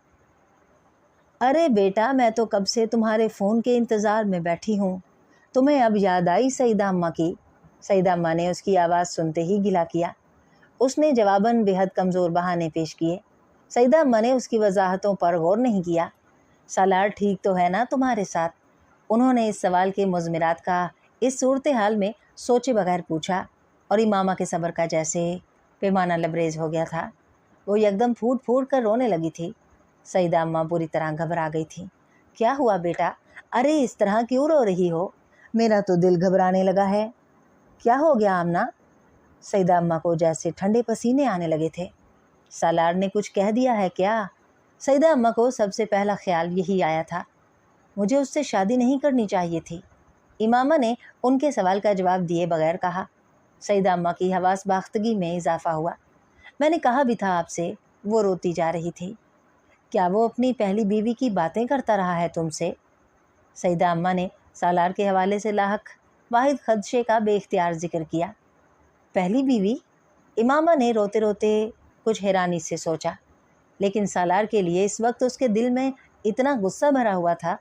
ارے بیٹا، میں تو کب سے تمہارے فون کے انتظار میں بیٹھی ہوں۔ تمہیں اب یاد آئی سعیدہ اماں کی؟ سعیدہ اماں نے اس کی آواز سنتے ہی گلا کیا۔ اس نے جواباً بے حد کمزور بہانے پیش کیے۔ سعیدہ اماں نے اس کی وضاحتوں پر غور نہیں کیا۔ سالار ٹھیک تو ہے نا تمہارے ساتھ؟ انہوں نے اس سوال کے مضمرات کا اس صورتحال میں سوچے بغیر پوچھا اور امامہ کے صبر کا جیسے پیمانہ لبریز ہو گیا تھا۔ وہ یکدم پھوٹ پھوٹ کر رونے لگی تھی۔ سعیدہ اماں بری طرح گھبرا گئی تھی۔ کیا ہوا بیٹا؟ ارے اس طرح کیوں رو رہی ہو؟ میرا تو دل گھبرانے لگا ہے۔ کیا ہو گیا آمنہ؟ سعیدہ اماں کو جیسے ٹھنڈے پسینے آنے لگے تھے۔ سالار نے کچھ کہہ دیا ہے کیا؟ سعیدہ اماں کو سب سے پہلا خیال یہی آیا تھا۔ مجھے اس سے شادی نہیں کرنی چاہیے تھی، امامہ نے ان کے سوال کا جواب دیے بغیر کہا۔ سعیدہ اماں کی حواس باختگی میں اضافہ ہوا۔ میں نے کہا بھی تھا آپ سے۔ وہ روتی جا رہی تھی۔ کیا وہ اپنی پہلی بیوی کی باتیں کرتا رہا ہے تم سے؟ سعیدہ اماں نے سالار کے حوالے سے لاحق واحد خدشے کا بے اختیار ذکر کیا۔ پہلی بیوی؟ امامہ نے روتے روتے کچھ حیرانی سے سوچا، لیکن سالار کے لیے اس وقت اس کے دل میں اتنا غصہ بھرا ہوا تھا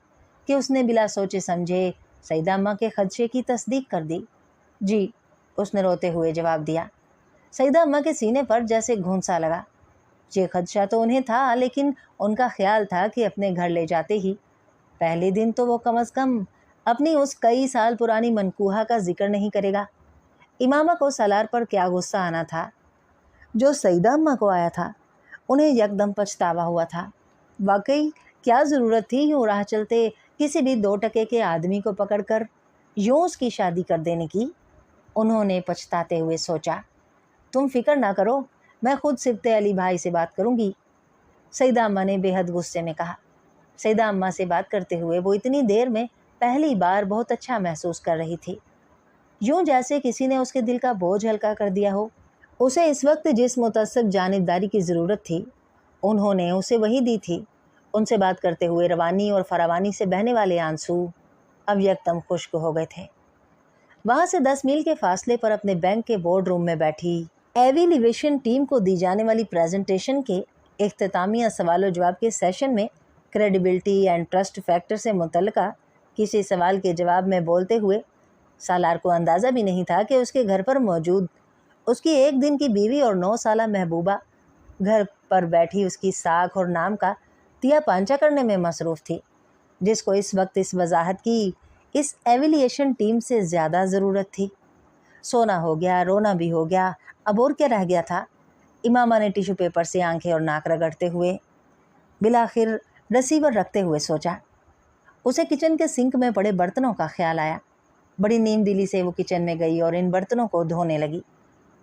کہ اس نے بلا سوچے سمجھے سعیدہ اماں کے خدشے کی تصدیق کر دی۔ جی، اس نے روتے ہوئے جواب دیا۔ سعیدہ اماں کے سینے پر جیسے گھونسا لگا۔ یہ خدشہ تو انہیں تھا، لیکن ان کا خیال تھا کہ اپنے گھر لے جاتے ہی پہلے دن تو وہ کم از کم اپنی اس کئی سال پرانی منکوحہ کا ذکر نہیں کرے گا۔ امامہ کو سالار پر کیا غصہ آنا تھا جو سعیدہ اماں کو آیا تھا۔ انہیں یکدم پچھتاوا ہوا تھا۔ واقعی کیا ضرورت تھی یوں راہ چلتے کسی بھی 2 ٹکے کے آدمی کو پکڑ کر یوں اس کی شادی کر دینے کی؟ انہوں نے پچھتاتے ہوئے سوچا۔ تم فکر نہ کرو، میں خود سبط علی بھائی سے بات کروں گی، سعیدہ اماں نے بے حد غصے میں کہا۔ سعیدہ اماں سے بات کرتے ہوئے وہ اتنی دیر میں پہلی بار بہت اچھا محسوس کر رہی تھی، یوں جیسے کسی نے اس کے دل کا بوجھ ہلکا کر دیا ہو۔ اسے اس وقت جس متعصب جانبداری کی ضرورت تھی انہوں نے اسے وہی دی تھی۔ ان سے بات کرتے ہوئے روانی اور فراوانی سے بہنے والے آنسو اب یکدم خشک ہو گئے تھے۔ وہاں سے 10 میل کے فاصلے پر اپنے بینک کے بورڈ روم میں بیٹھی ایویلیویشن ٹیم کو دی جانے والی پریزنٹیشن کے اختتامیہ سوال و جواب کے سیشن میں کریڈیبلٹی اینڈ ٹرسٹ فیکٹر سے متعلقہ کسی سوال کے جواب میں بولتے ہوئے سالار کو اندازہ بھی نہیں تھا کہ اس کے گھر پر موجود اس کی 1 دن کی بیوی اور 9 سالہ محبوبہ گھر پر بیٹھی اس کی ساکھ اور نام کا تیا پانچا کرنے میں مصروف تھی، جس کو اس وقت اس وضاحت کی اس ایویلیشن ٹیم سے زیادہ ضرورت تھی۔ سونا ہو گیا، رونا بھی ہو گیا، اب اور کیا رہ گیا تھا؟ امامہ نے ٹیشو پیپر سے آنکھیں اور ناک رگڑتے ہوئے بالآخر رسیور رکھتے ہوئے سوچا۔ اسے کچن کے سنک میں پڑے برتنوں کا خیال آیا۔ بڑی نیم دلی سے وہ کچن میں گئی اور ان برتنوں کو دھونے لگی،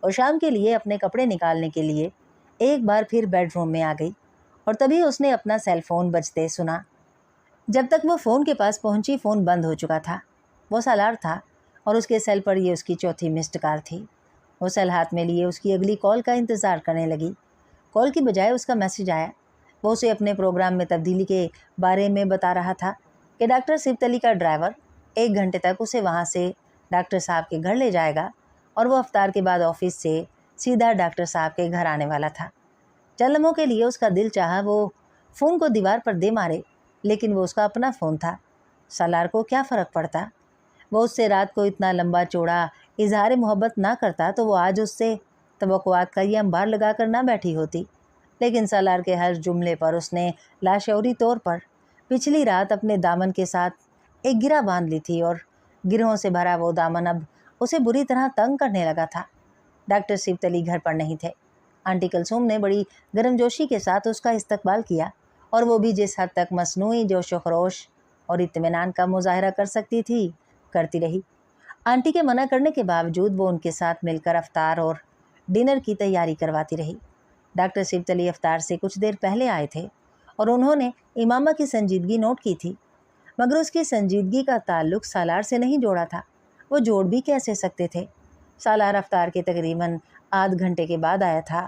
اور شام کے لیے اپنے کپڑے نکالنے کے لیے ایک بار پھر بیڈ روم میں آ گئی، اور تبھی اس نے اپنا سیل فون بجتے سنا۔ جب تک وہ فون کے پاس پہنچی فون بند ہو چکا تھا۔ وہ سالار تھا اور اس کے سیل پر یہ اس کی چوتھی مسڈ کال تھی۔ وہ سیل ہاتھ میں لیے اس کی اگلی کال کا انتظار کرنے لگی۔ کال کی بجائے اس کا میسج آیا۔ وہ اسے اپنے پروگرام میں تبدیلی کے بارے میں بتا رہا تھا کہ ڈاکٹر سبط علی کا ڈرائیور 1 گھنٹے تک اسے وہاں سے डॉक्टर साहब के घर ले जाएगा और वो अफ्तार के बाद ऑफिस से सीधा डॉक्टर साहब के घर आने वाला था। चंद लम्हों के लिए उसका दिल चाहा वो फ़ोन को दीवार पर दे मारे, लेकिन वो उसका अपना फ़ोन था। सालार को क्या फ़र्क पड़ता। वो उससे रात को इतना लंबा चौड़ा इजहार मोहब्बत ना करता तो वो आज उससे तवक्कुआत का ये अंबार लगा कर ना बैठी होती। लेकिन सालार के हर जुमले पर उसने लाशऊरी तौर पर पिछली रात अपने दामन के साथ एक गिरा बांध ली थी और गिरों से भरा वो दामन अब उसे बुरी तरह तंग करने लगा था। डॉक्टर सिबतली घर पर नहीं थे। आंटी कुलसूम ने बड़ी गर्मजोशी के साथ उसका इस्तकबाल किया और वो भी जिस हद तक मसनूई जोश व खरोश और इत्मीनान का मुजाहरा कर सकती थी करती रही। आंटी के मना करने के बावजूद वो उनके साथ मिलकर अफ्तार और डिनर की तैयारी करवाती रही। डॉक्टर सिबतली अफ्तार से कुछ देर पहले आए थे और उन्होंने इमामा की संजीदगी नोट की थी, मगर उसकी संजीदगी का ताल्लुक सालार से नहीं जोड़ा था। वो जोड़ भी कैसे सकते थे। सालार अफ्तार के तकरीबन आध घंटे के बाद आया था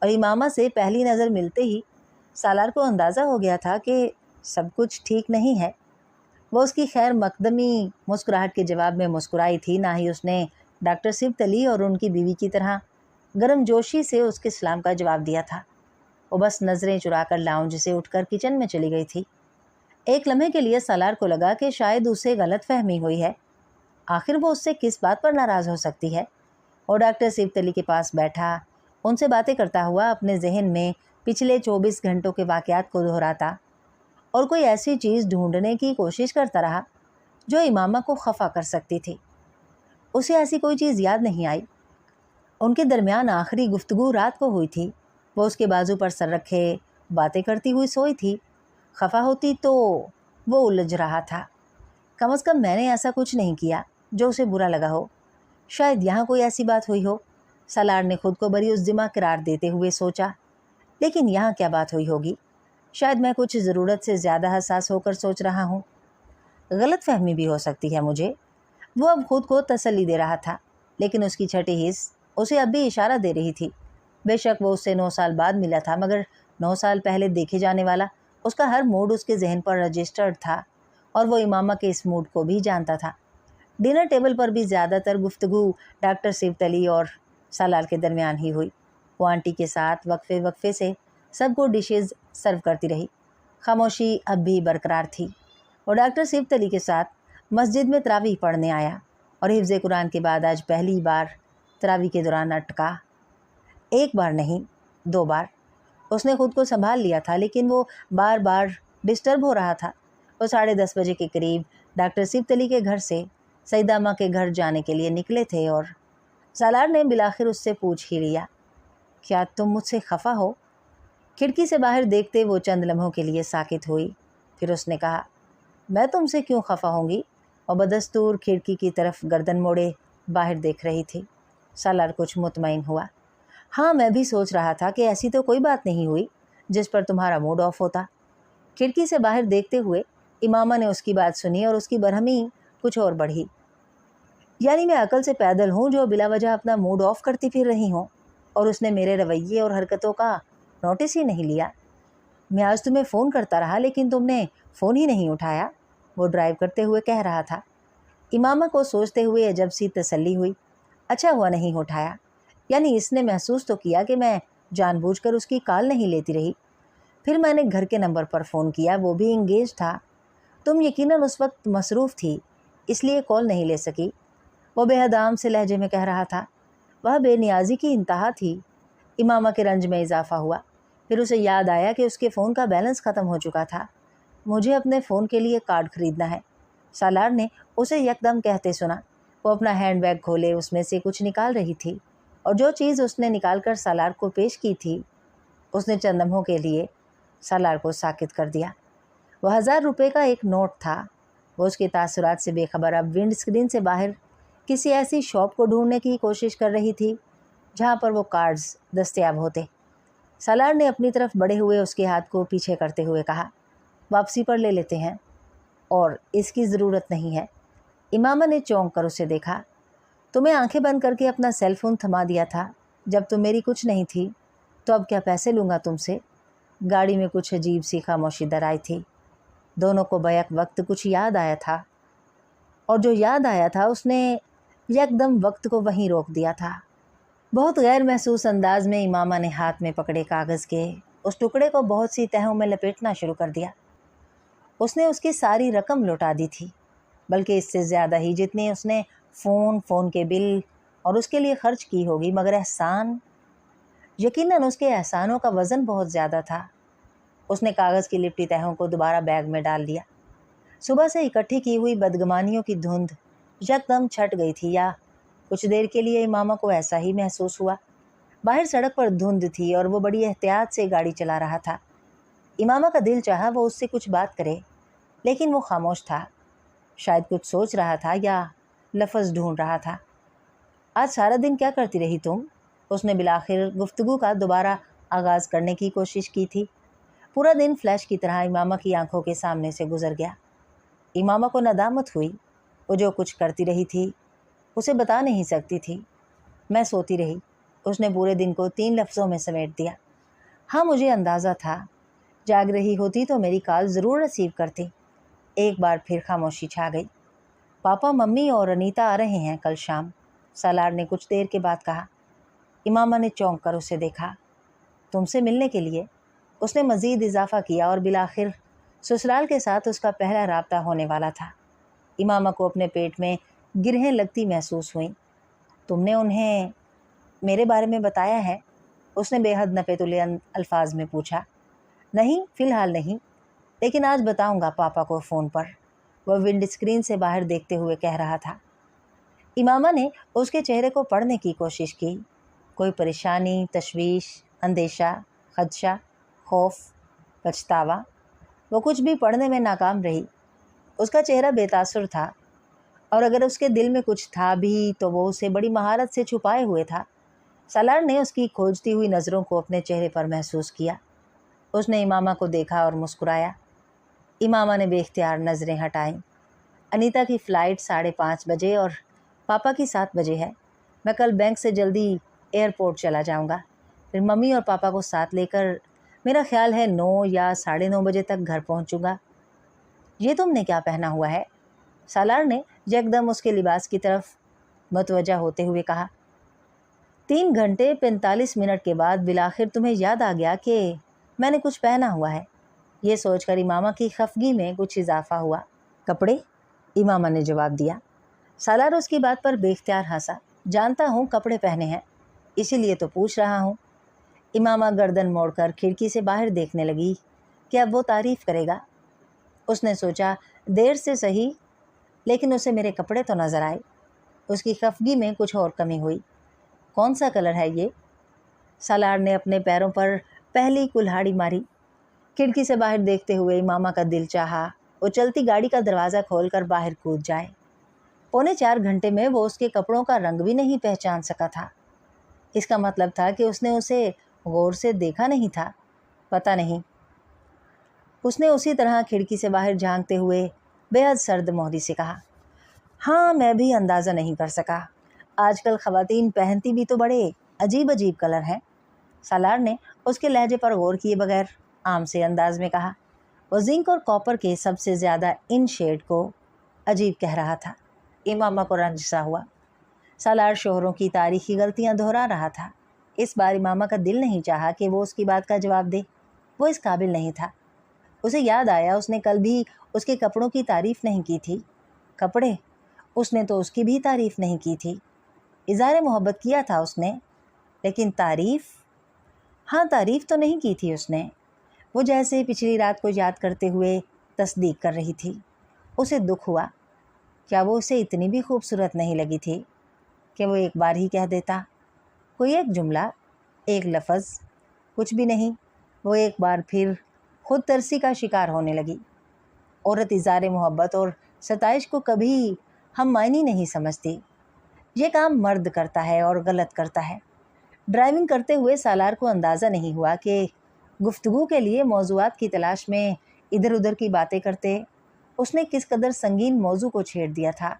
और इमामा से पहली नज़र मिलते ही सालार को अंदाज़ा हो गया था कि सब कुछ ठीक नहीं है। वो उसकी खैर मकदमी मुस्कुराहट के जवाब में मुस्कुराई थी, ना ही उसने डॉक्टर सिबतली और उनकी बीवी की तरह गर्मजोशी से उसके सलाम का जवाब दिया था। वो बस नज़रें चुराकर लाउंज से उठकर किचन में चली गई थी। एक लम्हे के लिए सालार को लगा कि शायद उसे गलत फहमी हुई है। आखिर वो उससे किस बात पर नाराज़ हो सकती है। और डॉक्टर सिबतली के पास बैठा उनसे बातें करता हुआ अपने जहन में पिछले 24 घंटों के वाक़यात को दोहराता और कोई ऐसी चीज़ ढूंढने की कोशिश करता रहा जो इमामा को खफा कर सकती थी। उसे ऐसी कोई चीज़ याद नहीं आई। उनके दरमियान आखिरी गुफ्तगू रात को हुई थी। वो उसके बाजू पर सर रखे बातें करती हुई सोई थी। खफा होती तो वो उलझ रहा था। कम अज़ कम मैंने ऐसा कुछ नहीं किया जो उसे बुरा लगा हो। शायद यहाँ कोई ऐसी बात हुई हो। सालार ने खुद को बरी उज़्ज़िमा करार देते हुए सोचा, लेकिन यहाँ क्या बात हुई होगी। शायद मैं कुछ ज़रूरत से ज़्यादा हसास होकर सोच रहा हूँ। गलत फहमी भी हो सकती है मुझे। वो अब खुद को तसल्ली दे रहा था, लेकिन उसकी छठी हिस्स उसे अब भी इशारा दे रही थी। बेशक वो उससे 9 साल बाद मिला था, मगर 9 साल पहले देखे जाने वाला उसका हर मूड उसके जहन पर रजिस्टर्ड था और वो इमामा के इस मूड को भी जानता था। डिनर टेबल पर भी ज़्यादातर गुफ्तगू डॉक्टर सिबतली और सालार के दरमियान ही हुई। वो आंटी के साथ वक्फे वक्फे से सबको डिशेज़ सर्व करती रही। खामोशी अब भी बरकरार थी। और डॉक्टर सिबतली के साथ मस्जिद में तरावीह पढ़ने आया और हिफ्ज़ कुरान के बाद आज पहली बार तरावीह के दौरान अटका। एक बार नहीं, 2 बार। उसने खुद को संभाल लिया था, लेकिन वो बार बार डिस्टर्ब हो रहा था। वो 10:30 बजे के करीब डॉक्टर सिबतली के घर से सईदामा के घर जाने के लिए निकले थे और सालार ने बिलाखिर उससे पूछ ही लिया, क्या तुम मुझसे खफा हो? खिड़की से बाहर देखते वो चंद लम्हों के लिए साकित हुई। फिर उसने कहा, मैं तुमसे क्यों खफा होंगी? और बदस्तूर खिड़की की तरफ गर्दन मोड़े बाहर देख रही थी। सालार कुछ मुतमईन हुआ। हाँ, मैं भी सोच रहा था कि ऐसी तो कोई बात नहीं हुई जिस पर तुम्हारा मूड ऑफ होता। खिड़की से बाहर देखते हुए इमामा ने उसकी बात सुनी और उसकी बरहमी कुछ और बढ़ी। यानी मैं अकल से पैदल हूँ जो बिला वजह अपना मूड ऑफ करती फिर रही हूँ और उसने मेरे रवैये और हरकतों का नोटिस ही नहीं लिया। मैं आज तुम्हें फ़ोन करता रहा लेकिन तुमने फ़ोन ही नहीं उठाया, वो ड्राइव करते हुए कह रहा था। इमामा को सोचते हुए अजब सी तसल्ली हुई। अच्छा हुआ नहीं उठाया, यानी इसने महसूस तो किया कि मैं जानबूझकर उसकी कॉल नहीं लेती रही। फिर मैंने घर के नंबर पर फ़ोन किया, वो भी इंगेज था। तुम यकीनन उस वक्त मसरूफ़ थी, इसलिए कॉल नहीं ले सकी, वो बेहदाम से लहजे में कह रहा था। वह बेनियाजी की इंतहा थी। इमामा के रंज में इजाफा हुआ। फिर उसे याद आया कि उसके फ़ोन का बैलेंस ख़त्म हो चुका था। मुझे अपने फ़ोन के लिए कार्ड ख़रीदना है, सालार ने उसे यकदम कहते सुना। वो अपना हैंड बैग खोले उसमें से कुछ निकाल रही थी और जो चीज़ उसने निकाल कर सालार को पेश की थी उसने चंद लम्हों के लिए सालार को साकित कर दिया। वह 1000 रुपये का एक नोट था। वो उसके तासुरात से बेखबर अब विंड स्क्रीन से बाहर किसी ऐसी शॉप को ढूंढने की कोशिश कर रही थी जहाँ पर वो कार्ड्स दस्तयाब होते। सालार ने अपनी तरफ बढ़े हुए उसके हाथ को पीछे करते हुए कहा, वापसी पर ले लेते हैं और इसकी ज़रूरत नहीं है। इमामा ने चौंक कर उसे देखा। तुम्हें आंखें बंद करके अपना सेल फ़ोन थमा दिया था जब तुम मेरी कुछ नहीं थी, तो अब क्या पैसे लूँगा तुमसे? गाड़ी में कुछ अजीब सी खामोशी दर आई थी। दोनों को बैक वक्त कुछ याद आया था और जो याद आया था उसने यकदम वक्त को वहीं रोक दिया था। बहुत गैर महसूस अंदाज में इमामा ने हाथ में पकड़े कागज़ के उस टुकड़े को बहुत सी तहों में लपेटना शुरू कर दिया। उसने उसकी सारी रकम लौटा दी थी, बल्कि इससे ज़्यादा ही जितनी उसने फ़ोन के बिल और उसके लिए खर्च की होगी, मगर एहसान, यकीनन उसके एहसानों का वज़न बहुत ज़्यादा था। उसने कागज़ की लिपटी तहों को दोबारा बैग में डाल दिया। सुबह से इकट्ठी की हुई बदगुमानियों की धुंध यकदम छट गई थी, या कुछ देर के लिए इमामा को ऐसा ही महसूस हुआ। बाहर सड़क पर धुंध थी और वो बड़ी एहतियात से गाड़ी चला रहा था। इमामा का दिल चाहा वो उससे कुछ बात करे, लेकिन वो खामोश था। शायद कुछ सोच रहा था या लफ्ज़ ढूंढ रहा था। आज सारा दिन क्या करती रही तुम? उसने बिलाखिर गुफ्तगू का दोबारा आगाज़ करने की कोशिश की थी। पूरा दिन फ्लैश की तरह इमामा की आंखों के सामने से गुजर गया। इमामा को नदामत हुई। वो जो कुछ करती रही थी उसे बता नहीं सकती थी। मैं सोती रही, उसने पूरे दिन को 3 लफ्ज़ों में समेट दिया। हाँ, मुझे अंदाज़ा था, जाग रही होती तो मेरी कॉल ज़रूर रिसीव करती। एक बार फिर खामोशी छा गई। पापा, मम्मी और अनीता आ रहे हैं कल शाम, सालार ने कुछ देर के बाद कहा। इमामा ने चौंक कर उसे देखा। तुमसे मिलने के लिए? उसने मज़ीद इजाफा किया और बिलाखिर ससुराल के साथ उसका पहला राब्ता होने वाला था। इमामा को अपने पेट में गिरहें लगती महसूस हुई। तुमने उन्हें मेरे बारे में बताया है? उसने बेहद नपे-तुले अल्फाज में पूछा। नहीं, फ़िलहाल नहीं, लेकिन आज बताऊंगा पापा को फ़ोन पर, वह विंड स्क्रीन से बाहर देखते हुए कह रहा था। इमामा ने उसके चेहरे को पढ़ने की कोशिश की। कोई परेशानी, तशवीश, अंदेशा, खदशा, खौफ, पछतावा, वो कुछ भी पढ़ने में नाकाम रही। उसका चेहरा बेतासुर था, और अगर उसके दिल में कुछ था भी तो वो उसे बड़ी महारत से छुपाए हुए था। सालार ने उसकी खोजती हुई नज़रों को अपने चेहरे पर महसूस किया। उसने इमामा को देखा और मुस्कुराया। इमामा ने बेख्तियार नज़रें हटाईं। अनीता की फ़्लाइट 5:30 बजे और पापा की 7 बजे है। मैं कल बैंक से जल्दी एयरपोर्ट चला जाऊंगा, फिर मम्मी और पापा को साथ लेकर मेरा ख्याल है 9 या 9:30 बजे तक घर पहुंचूंगा। ये तुमने क्या पहना हुआ है? सालार ने यकदम उसके लिबास की तरफ मतवजा होते हुए कहा। 3 घंटे 45 मिनट के बाद बिलाखिर तुम्हें याद आ गया कि मैंने कुछ पहना हुआ है। ये सोचकर इमामा की खफगी में कुछ इजाफा हुआ। कपड़े? इमामा ने जवाब दिया। सालार उसकी बात पर बेख्तियार हंसा। जानता हूँ कपड़े पहने हैं, इसीलिए तो पूछ रहा हूँ। इमामा गर्दन मोड़कर खिड़की से बाहर देखने लगी कि अब वो तारीफ़ करेगा। उसने सोचा, देर से सही, लेकिन उसे मेरे कपड़े तो नज़र आए। उसकी खफगी में कुछ और कमी हुई। कौन सा कलर है ये? सालार ने अपने पैरों पर पहली कुल्हाड़ी मारी। खिड़की से बाहर देखते हुए इमामा का दिल चाहा वो चलती गाड़ी का दरवाज़ा खोलकर बाहर कूद जाए। 3.25 घंटे में वो उसके कपड़ों का रंग भी नहीं पहचान सका था। इसका मतलब था कि उसने उसे गौर से देखा नहीं था। पता नहीं। उसने उसी तरह खिड़की से बाहर झांकते हुए बेहद सर्द मोहरी से कहा। हाँ, मैं भी अंदाज़ा नहीं कर सका। आजकल ख़वातीन पहनती भी तो बड़े अजीब अजीब कलर हैं। सालार ने उसके लहजे पर गौर किए बगैर आम से अंदाज में कहा। वो जिंक और कॉपर के सबसे ज़्यादा इन शेड को अजीब कह रहा था। इमामा को रंज सा हुआ। सालार शोहरों की तारीखी गलतियां दोहरा रहा था। इस बार इमामा का दिल नहीं चाहा कि वो उसकी बात का जवाब दे। वो इस काबिल नहीं था। उसे याद आया, उसने कल भी उसके कपड़ों की तारीफ़ नहीं की थी। कपड़े? उसने तो उसकी भी तारीफ़ नहीं की थी। इज़हार मोहब्बत किया था उसने, लेकिन तारीफ़? हाँ, तारीफ़ तो नहीं की थी उसने। वो जैसे पिछली रात को याद करते हुए तस्दीक कर रही थी। उसे दुख हुआ। क्या वो उसे इतनी भी खूबसूरत नहीं लगी थी कि वो एक बार ही कह देता? कोई एक जुमला, एक लफ्ज़, कुछ भी नहीं। वो एक बार फिर खुद तरसी का शिकार होने लगी। औरत इज़हार मोहब्बत और सताइश को कभी हम मायने नहीं समझती। ये काम मर्द करता है और गलत करता है। ड्राइविंग करते हुए सालार को अंदाज़ा नहीं हुआ कि गुफ्तगू के लिए मौज़ूआत की तलाश में इधर उधर की बातें करते उसने किस कदर संगीन मौजू को छेड़ दिया था।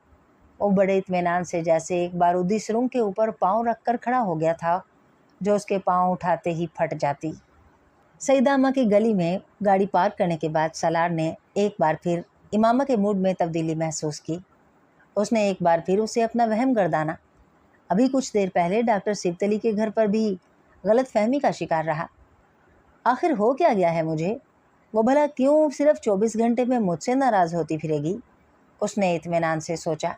वो बड़े इत्मीनान से जैसे एक बारूदी सुरंग के ऊपर पाँव रख कर खड़ा हो गया था, जो उसके पाँव उठाते ही फट जाती। सईदामा की गली में गाड़ी पार्क करने के बाद सालार ने एक बार फिर इमामा के मूड में तब्दीली महसूस की। اس نے ایک بار پھر اسے اپنا وہم گردانا۔ ابھی کچھ دیر پہلے ڈاکٹر سبتلی کے گھر پر بھی غلط فہمی کا شکار رہا۔ آخر ہو کیا گیا ہے مجھے؟ وہ بھلا کیوں صرف 24 گھنٹے میں مجھ سے ناراض ہوتی پھرے گی؟ اس نے اطمینان سے سوچا۔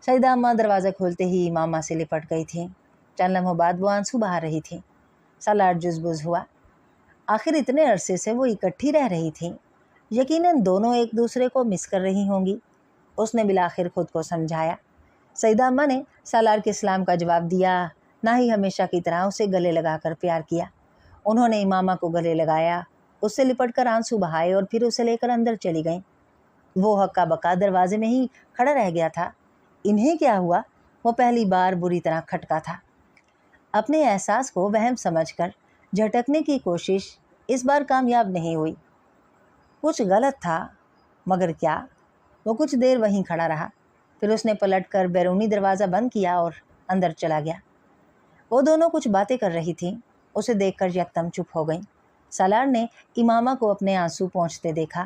سیدہ اماں دروازہ کھولتے ہی امامہ سے لپٹ گئی تھیں۔ چند لمحوں بعد وہ آنسو بہا رہی تھیں۔ سالار جزبز ہوا۔ آخر اتنے عرصے سے وہ اکٹھی رہ رہی تھیں، یقیناً دونوں ایک دوسرے کو مس کر رہی ہوں گی۔ اس نے بالآخر خود کو سمجھایا۔ سیدہ اماں نے سالار کے سلام کا جواب دیا، نہ ہی ہمیشہ کی طرح اسے گلے لگا کر پیار کیا۔ انہوں نے امامہ کو گلے لگایا، اس سے لپٹ کر آنسو بہائے اور پھر اسے لے کر اندر چلی گئیں۔ وہ ہکا بکا دروازے میں ہی کھڑا رہ گیا تھا۔ انہیں کیا ہوا؟ وہ پہلی بار بری طرح کھٹکا تھا۔ اپنے احساس کو وہم سمجھ کر جھٹکنے کی کوشش اس بار کامیاب نہیں ہوئی۔ کچھ غلط تھا، مگر کیا؟ وہ کچھ دیر وہیں کھڑا رہا، پھر اس نے پلٹ کر بیرونی دروازہ بند کیا اور اندر چلا گیا۔ وہ دونوں کچھ باتیں کر رہی تھیں، اسے دیکھ کر یکدم چپ ہو گئیں۔ سالار نے امامہ کو اپنے آنسو پونچھتے دیکھا۔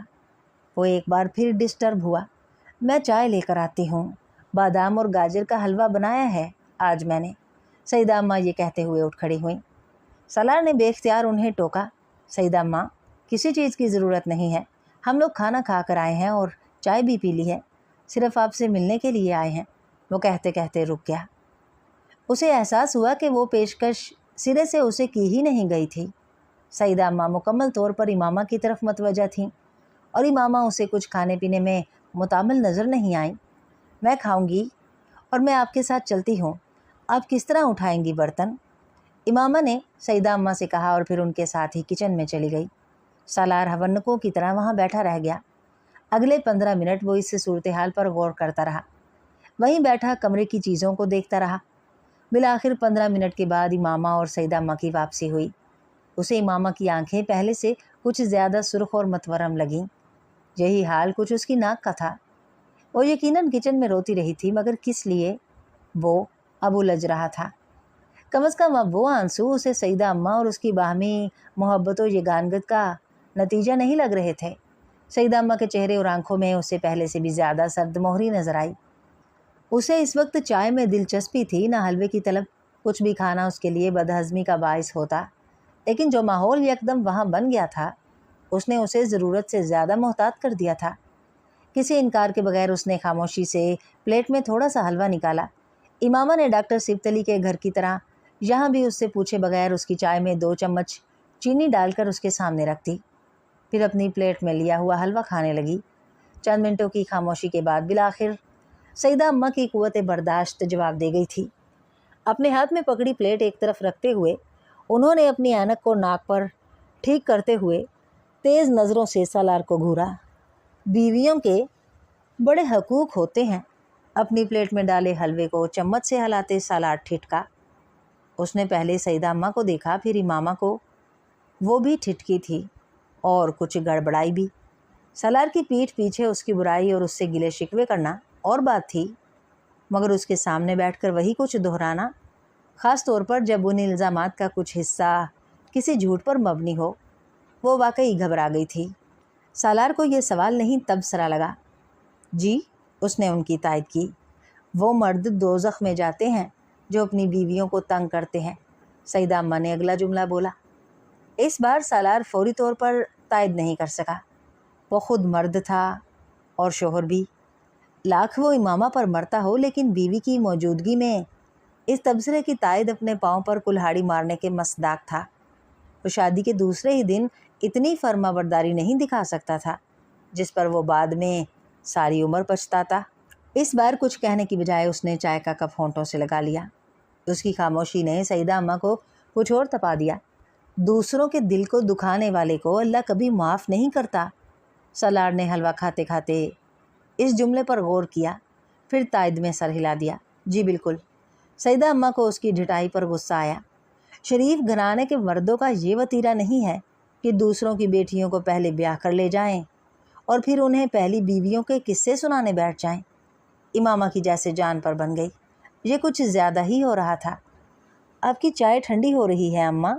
وہ ایک بار پھر ڈسٹرب ہوا۔ میں چائے لے کر آتی ہوں، بادام اور گاجر کا حلوہ بنایا ہے آج میں نے۔ سیدہ اماں یہ کہتے ہوئے اٹھ کھڑی ہوئیں۔ سالار نے بے اختیار انہیں ٹوکا۔ سیدہ اماں، کسی چیز کی ضرورت نہیں ہے، ہم لوگ کھانا کھا کر آئے ہیں اور چائے بھی پی لی ہے، صرف آپ سے ملنے کے لیے آئے ہیں۔ وہ کہتے کہتے رک گیا۔ اسے احساس ہوا کہ وہ پیشکش سرے سے اسے کی ہی نہیں گئی تھی۔ سیدہ اماں مکمل طور پر امامہ کی طرف متوجہ تھیں اور امامہ اسے کچھ کھانے پینے میں متعامل نظر نہیں آئیں۔ میں کھاؤں گی اور میں آپ کے ساتھ چلتی ہوں، آپ کس طرح اٹھائیں گی برتن؟ امامہ نے سیدہ اماں سے کہا اور پھر ان کے ساتھ ہی کچن میں چلی گئی۔ سالار ہونکوں کی طرح وہاں بیٹھا رہ گیا۔ اگلے 15 منٹ وہ اس صورتحال پر غور کرتا رہا، وہیں بیٹھا کمرے کی چیزوں کو دیکھتا رہا۔ بالآخر 15 منٹ کے بعد امامہ اور سیدہ اماں کی واپسی ہوئی۔ اسے امامہ کی آنکھیں پہلے سے کچھ زیادہ سرخ اور متورم لگیں۔ یہی حال کچھ اس کی ناک کا تھا۔ وہ یقیناً کچن میں روتی رہی تھی، مگر کس لیے؟ وہ اب الجھ رہا تھا۔ کم از کم اب وہ آنسو اسے سیدہ اماں اور اس کی باہمی محبت و یگانگت کا نتیجہ نہیں لگ رہے تھے۔ سیدہ اماں کے چہرے اور آنکھوں میں اسے پہلے سے بھی زیادہ سرد مہری نظر آئی۔ اسے اس وقت چائے میں دلچسپی تھی، نہ حلوے کی طلب۔ کچھ بھی کھانا اس کے لیے بدہضمی کا باعث ہوتا، لیکن جو ماحول یکدم وہاں بن گیا تھا اس نے اسے ضرورت سے زیادہ محتاط کر دیا تھا۔ کسی انکار کے بغیر اس نے خاموشی سے پلیٹ میں تھوڑا سا حلوہ نکالا۔ امامہ نے ڈاکٹر سبتلی کے گھر کی طرح یہاں بھی اس سے پوچھے بغیر اس کی چائے میں 2 چمچ چینی ڈال کر اس کے سامنے رکھ دی، پھر اپنی پلیٹ میں لیا ہوا حلوہ کھانے لگی۔ چند منٹوں کی خاموشی کے بعد بالآخر سیدہ اماں کی قوت برداشت جواب دے گئی تھی۔ اپنے ہاتھ میں پکڑی پلیٹ ایک طرف رکھتے ہوئے انہوں نے اپنی اینک کو ناک پر ٹھیک کرتے ہوئے تیز نظروں سے سالار کو گھورا۔ بیویوں کے بڑے حقوق ہوتے ہیں۔ اپنی پلیٹ میں ڈالے حلوے کو چمچ سے ہلاتے سالار ٹھٹکا۔ اس نے پہلے سیدہ اماں کو دیکھا، پھر امامہ کو۔ وہ بھی ٹھٹکی تھی اور کچھ گڑبڑائی بھی۔ سالار کی پیٹھ پیچھے اس کی برائی اور اس سے گلے شکوے کرنا اور بات تھی، مگر اس کے سامنے بیٹھ کر وہی کچھ دہرانا، خاص طور پر جب ان الزامات کا کچھ حصہ کسی جھوٹ پر مبنی ہو، وہ واقعی گھبرا گئی تھی۔ سالار کو یہ سوال نہیں تبصرہ لگا۔ جی، اس نے ان کی تائید کی۔ وہ مرد دوزخ میں جاتے ہیں جو اپنی بیویوں کو تنگ کرتے ہیں، سیدہ اماں نے اگلا جملہ بولا۔ اس بار سالار فوری طور پر تائید نہیں کر سکا۔ وہ خود مرد تھا اور شوہر بھی، لاکھ وہ امامہ پر مرتا ہو، لیکن بیوی کی موجودگی میں اس تبصرے کی تائید اپنے پاؤں پر کلہاڑی مارنے کے مصداق تھا۔ وہ شادی کے دوسرے ہی دن اتنی فرما برداری نہیں دکھا سکتا تھا جس پر وہ بعد میں ساری عمر پچھتاتا۔ اس بار کچھ کہنے کی بجائے اس نے چائے کا کپ ہونٹوں سے لگا لیا۔ اس کی خاموشی نے سیدہ اماں کو کچھ اور تپا دیا۔ دوسروں کے دل کو دکھانے والے کو اللہ کبھی معاف نہیں کرتا۔ سالار نے حلوہ کھاتے کھاتے اس جملے پر غور کیا، پھر تائید میں سر ہلا دیا۔ جی بالکل۔ سیدہ اماں کو اس کی ڈھٹائی پر غصہ آیا۔ شریف گھرانے کے مردوں کا یہ وتیرہ نہیں ہے کہ دوسروں کی بیٹیوں کو پہلے بیاہ کر لے جائیں اور پھر انہیں پہلی بیویوں کے قصے سنانے بیٹھ جائیں۔ امامہ کی جیسے جان پر بن گئی۔ یہ کچھ زیادہ ہی ہو رہا تھا۔ آپ کی چائے ٹھنڈی ہو رہی ہے اماں،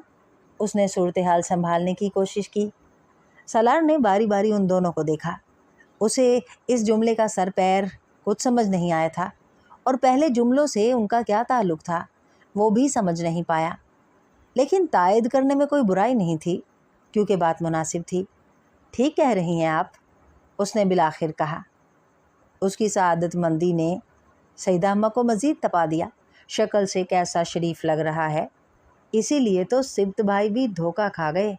اس نے صورتحال سنبھالنے کی کوشش کی۔ سالار نے باری باری ان دونوں کو دیکھا۔ اسے اس جملے کا سر پیر कुछ समझ नहीं आया था और पहले जुमलों से उनका क्या ताल्लुक़ था वो भी समझ नहीं पाया, लेकिन तायद करने में कोई बुराई नहीं थी क्योंकि बात मुनासिब थी। ठीक कह रही हैं आप, उसने बिलाखिर कहा। उसकी सआदतमंदी ने सईदा अम्मा को मज़ीद तपा दिया। शक्ल से कैसा शरीफ लग रहा है, इसीलिए तो सिब्त भाई भी धोखा खा गए।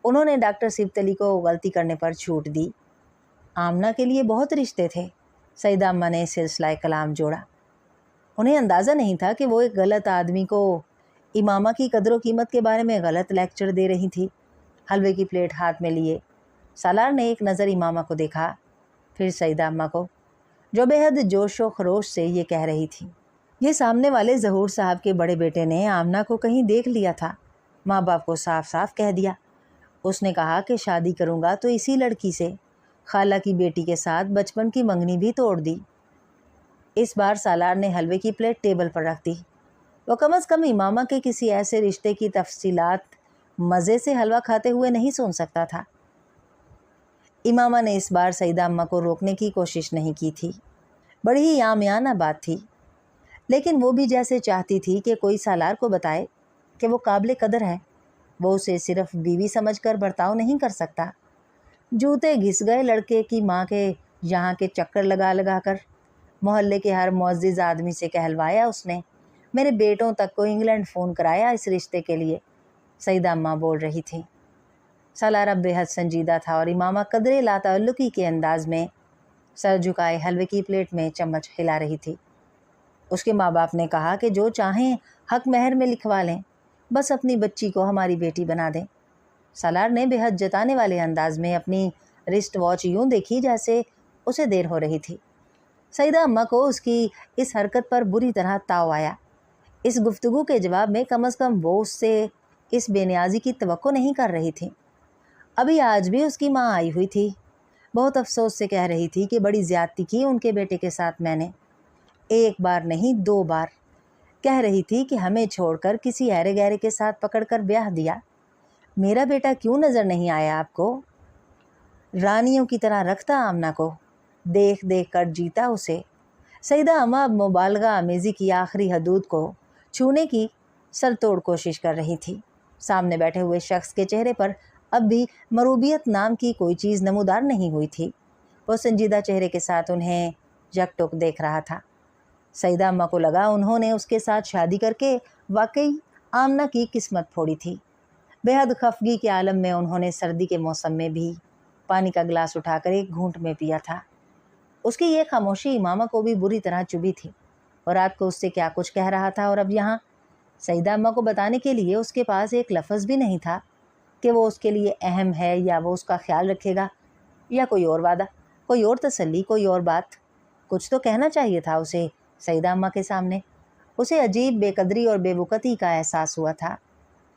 उन्होंने डॉक्टर सिब्त अली को गलती करने पर छूट दी। आमना के लिए बहुत रिश्ते थे, सईदा अम्मा ने सिलसिला कलाम जोड़ा। उन्हें अंदाज़ा नहीं था कि वो एक गलत आदमी को इमामा की कदर कीमत के बारे में गलत लेक्चर दे रही थी। हलवे की प्लेट हाथ में लिए सालार ने एक नज़र इमामा को देखा, फिर सईदा अम्मा को, जो बेहद जोश व खरोश से ये कह रही थी। ये सामने वाले ज़हूर साहब के बड़े बेटे ने आमना को कहीं देख लिया था, माँ बाप को साफ साफ कह दिया। उसने कहा कि शादी करूँगा तो इसी लड़की से। खाला की बेटी के साथ बचपन की मंगनी भी तोड़ दी। इस बार सालार ने हलवे की प्लेट टेबल पर रख दी। वो कम अज़ कम इमामा के किसी ऐसे रिश्ते की तफसीलात मज़े से हलवा खाते हुए नहीं सुन सकता था। इमामा ने इस बार सईदा अम्मा को रोकने की कोशिश नहीं की थी। बड़ी ही आमियाना बात थी, लेकिन वो भी जैसे चाहती थी कि कोई सालार को बताए कि वो काबिल कदर है। वो उसे सिर्फ बीवी समझकर बर्ताव नहीं कर सकता। जूते घिस गए लड़के की माँ के यहाँ के चक्कर लगा लगा कर। मोहल्ले के हर मुअज़्ज़िज़ आदमी से कहलवाया उसने। मेरे बेटों तक को इंग्लैंड फ़ोन कराया इस रिश्ते के लिए, सईदा अम्मा बोल रही थी। सालार अब बेहद संजीदा था और इमामा कदरे लाताल्लुकी के अंदाज में सर झुकाए हलवे की प्लेट में चम्मच हिला रही थी। उसके माँ बाप ने कहा कि जो चाहें हक महर में लिखवा लें, बस अपनी बच्ची को हमारी बेटी बना दें। सालार ने बेहद जताने वाले अंदाज में अपनी रिस्ट वॉच यूं देखी जैसे उसे देर हो रही थी। सईदा अम्मा को उसकी इस हरकत पर बुरी तरह ताव आया। इस गुफ्तगू के जवाब में कम अज़ कम वो उससे इस बेनियाजी की तवक्को नहीं कर रही थी। अभी आज भी उसकी माँ आई हुई थी। बहुत अफसोस से कह रही थी कि बड़ी ज़्यादती की उनके बेटे के साथ मैंने। एक बार नहीं 2 बार कह रही थी कि हमें छोड़कर किसी ऐरे गैरे के साथ पकड़कर ब्याह दिया। मेरा बेटा क्यों नज़र नहीं आया आपको? रानियों की तरह रखता आमना को, देख देख कर जीता उसे। सईदा अम्मा अब मुबालगा आमेज़ी की आखिरी हदूद को छूने की सरतोड़ कोशिश कर रही थी। सामने बैठे हुए शख्स के चेहरे पर अब भी मरूबियत नाम की कोई चीज़ नमूदार नहीं हुई थी। वो संजीदा चेहरे के साथ उन्हें यकटुक देख रहा था। सईदा अम्मा को लगा उन्होंने उसके साथ शादी करके वाकई आमना की किस्मत फोड़ी थी। बेहद खफगी के आलम में उन्होंने सर्दी के मौसम में भी पानी का गिलास उठाकर एक घूंट में पिया था। उसकी ये खामोशी इमामा को भी बुरी तरह चुभी थी। और रात को उससे क्या कुछ कह रहा था और अब यहाँ सईदा अम्मा को बताने के लिए उसके पास एक लफ्ज़ भी नहीं था कि वो उसके लिए अहम है या वो उसका ख्याल रखेगा या कोई और वादा, कोई और तसल्ली, कोई और बात। कुछ तो कहना चाहिए था उसे सईदा अम्मा के सामने। उसे अजीब बेकदरी और बेवकूफ़ी का एहसास हुआ था।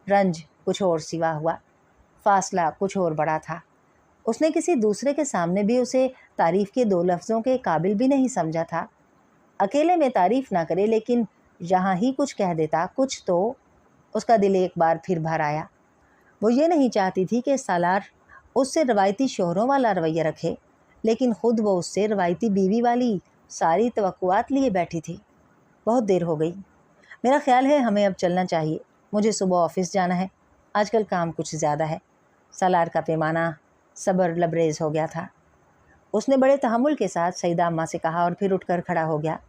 रंज कुछ और सिवा हुआ, फासला कुछ और बड़ा था। उसने किसी दूसरे के सामने भी उसे तारीफ़ के 2 लफ्ज़ों के काबिल भी नहीं समझा था। अकेले में तारीफ़ ना करे, लेकिन यहाँ ही कुछ कह देता, कुछ तो। उसका दिल एक बार फिर भर आया। वो ये नहीं चाहती थी कि सालार उससे रवायती शोहरों वाला रवैया रखे, लेकिन ख़ुद वो उससे रवायती बीवी वाली सारी तवक्कुआत लिए बैठी थी। बहुत देर हो गई, मेरा ख्याल है हमें अब चलना चाहिए। मुझे सुबह ऑफिस जाना है, आजकल काम कुछ ज़्यादा है। सालार का पैमाना सब्र लबरेज हो गया था। उसने बड़े तहम्मुल के साथ सईदा अम्मा से कहा और फिर उठकर खड़ा हो गया।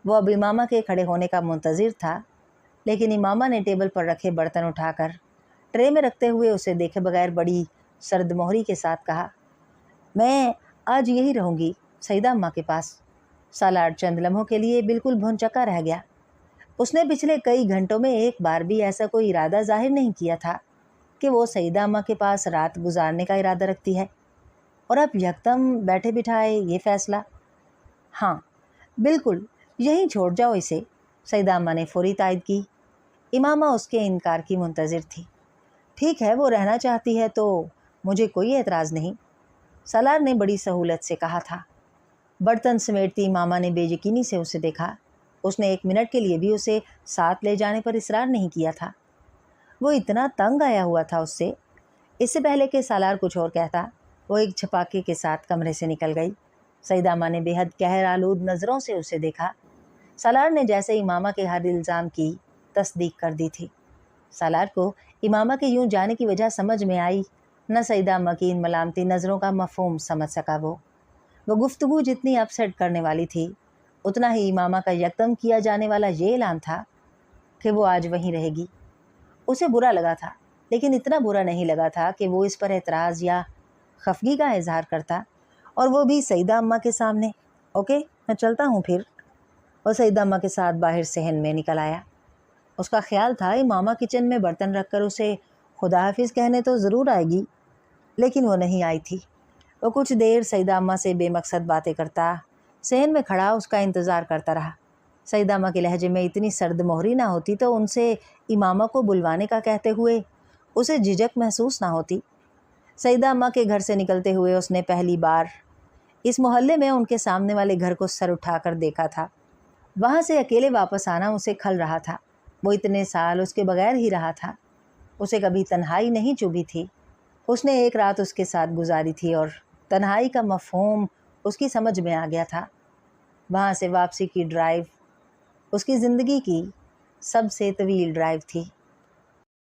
वो अब इमामा के खड़े होने का मुंतज़िर था, लेकिन इमामा ने टेबल पर रखे बर्तन उठाकर ट्रे में रखते हुए उसे देखे बगैर बड़ी सर्दमोहरी के साथ कहा, मैं आज यही रहूँगी सईदा अम्मा के पास। सालार चंद लम्हों के लिए बिल्कुल भौंचक्का रह गया। उसने पिछले कई घंटों में एक बार भी ऐसा कोई इरादा जाहिर नहीं किया था कि वो सईदा अम्मा के पास रात गुजारने का इरादा रखती है, और अब यकदम बैठे बिठाए ये फ़ैसला। हाँ बिल्कुल, यहीं छोड़ जाओ इसे, सईदा अम्मा ने फौरी तायद की। इमामा उसके इनकार की मुंतज़िर थी। ठीक है, वो रहना चाहती है तो मुझे कोई एतराज़ नहीं, सालार ने बड़ी सहूलत से कहा था। बर्तन समेटती इमामा ने बेयकीनी से उसे देखा। उसने 1 मिनट के लिए भी उसे साथ ले जाने पर इसरार नहीं किया था। वो इतना तंग आया हुआ था उससे। इससे पहले कि सालार कुछ और कहता, वो एक छपाके के साथ कमरे से निकल गई। सईदा अम्मा ने बेहद कहर आलूद नज़रों से उसे देखा। सालार ने जैसे इमामा के हर इल्ज़ाम की तस्दीक कर दी थी। सालार को इमामा के यूं जाने की वजह समझ में आई, न सईदा अम्मा की इन मलामती नज़रों का मफ़हूम समझ सका। वो गुफ्तगू जितनी अपसेट करने वाली थी, उतना ही इमामा का यकदम किया जाने वाला ये ऐलान था कि वो आज वहीं रहेगी। उसे बुरा लगा था, लेकिन इतना बुरा नहीं लगा था कि वो इस पर एतराज़ या खफगी का इजहार करता, और वो भी सईदा अम्मा के सामने। ओके, मैं चलता हूँ फिर। और सईदा अम्मा के साथ बाहर सहन में निकल आया। उसका ख्याल था इमामा किचन में बर्तन रखकर उसे खुदा हाफिज़ कहने तो ज़रूर आएगी, लेकिन वो नहीं आई थी। वो कुछ देर सईदा अम्मा से बेमकसद बातें करता सहन में खड़ा उसका इंतज़ार करता रहा। सईदा अम्मा के लहजे में इतनी सर्द मोहरी ना होती तो उनसे इमामा को बुलवाने का कहते हुए उसे झिझक महसूस ना होती। सईदा अम्मा के घर से निकलते हुए उसने पहली बार इस मोहल्ले में उनके सामने वाले घर को सर उठाकर देखा था। वहाँ से अकेले वापस आना उसे खल रहा था। वो इतने साल उसके बगैर ही रहा था। उसे कभी तन्हाई नहीं चुभी थी। उसने एक रात उसके साथ गुजारी थी और तन्हाई का मफ़हूम उसकी समझ में आ गया था। वहाँ से वापसी की ड्राइव उसकी ज़िंदगी की सबसे तवील ड्राइव थी।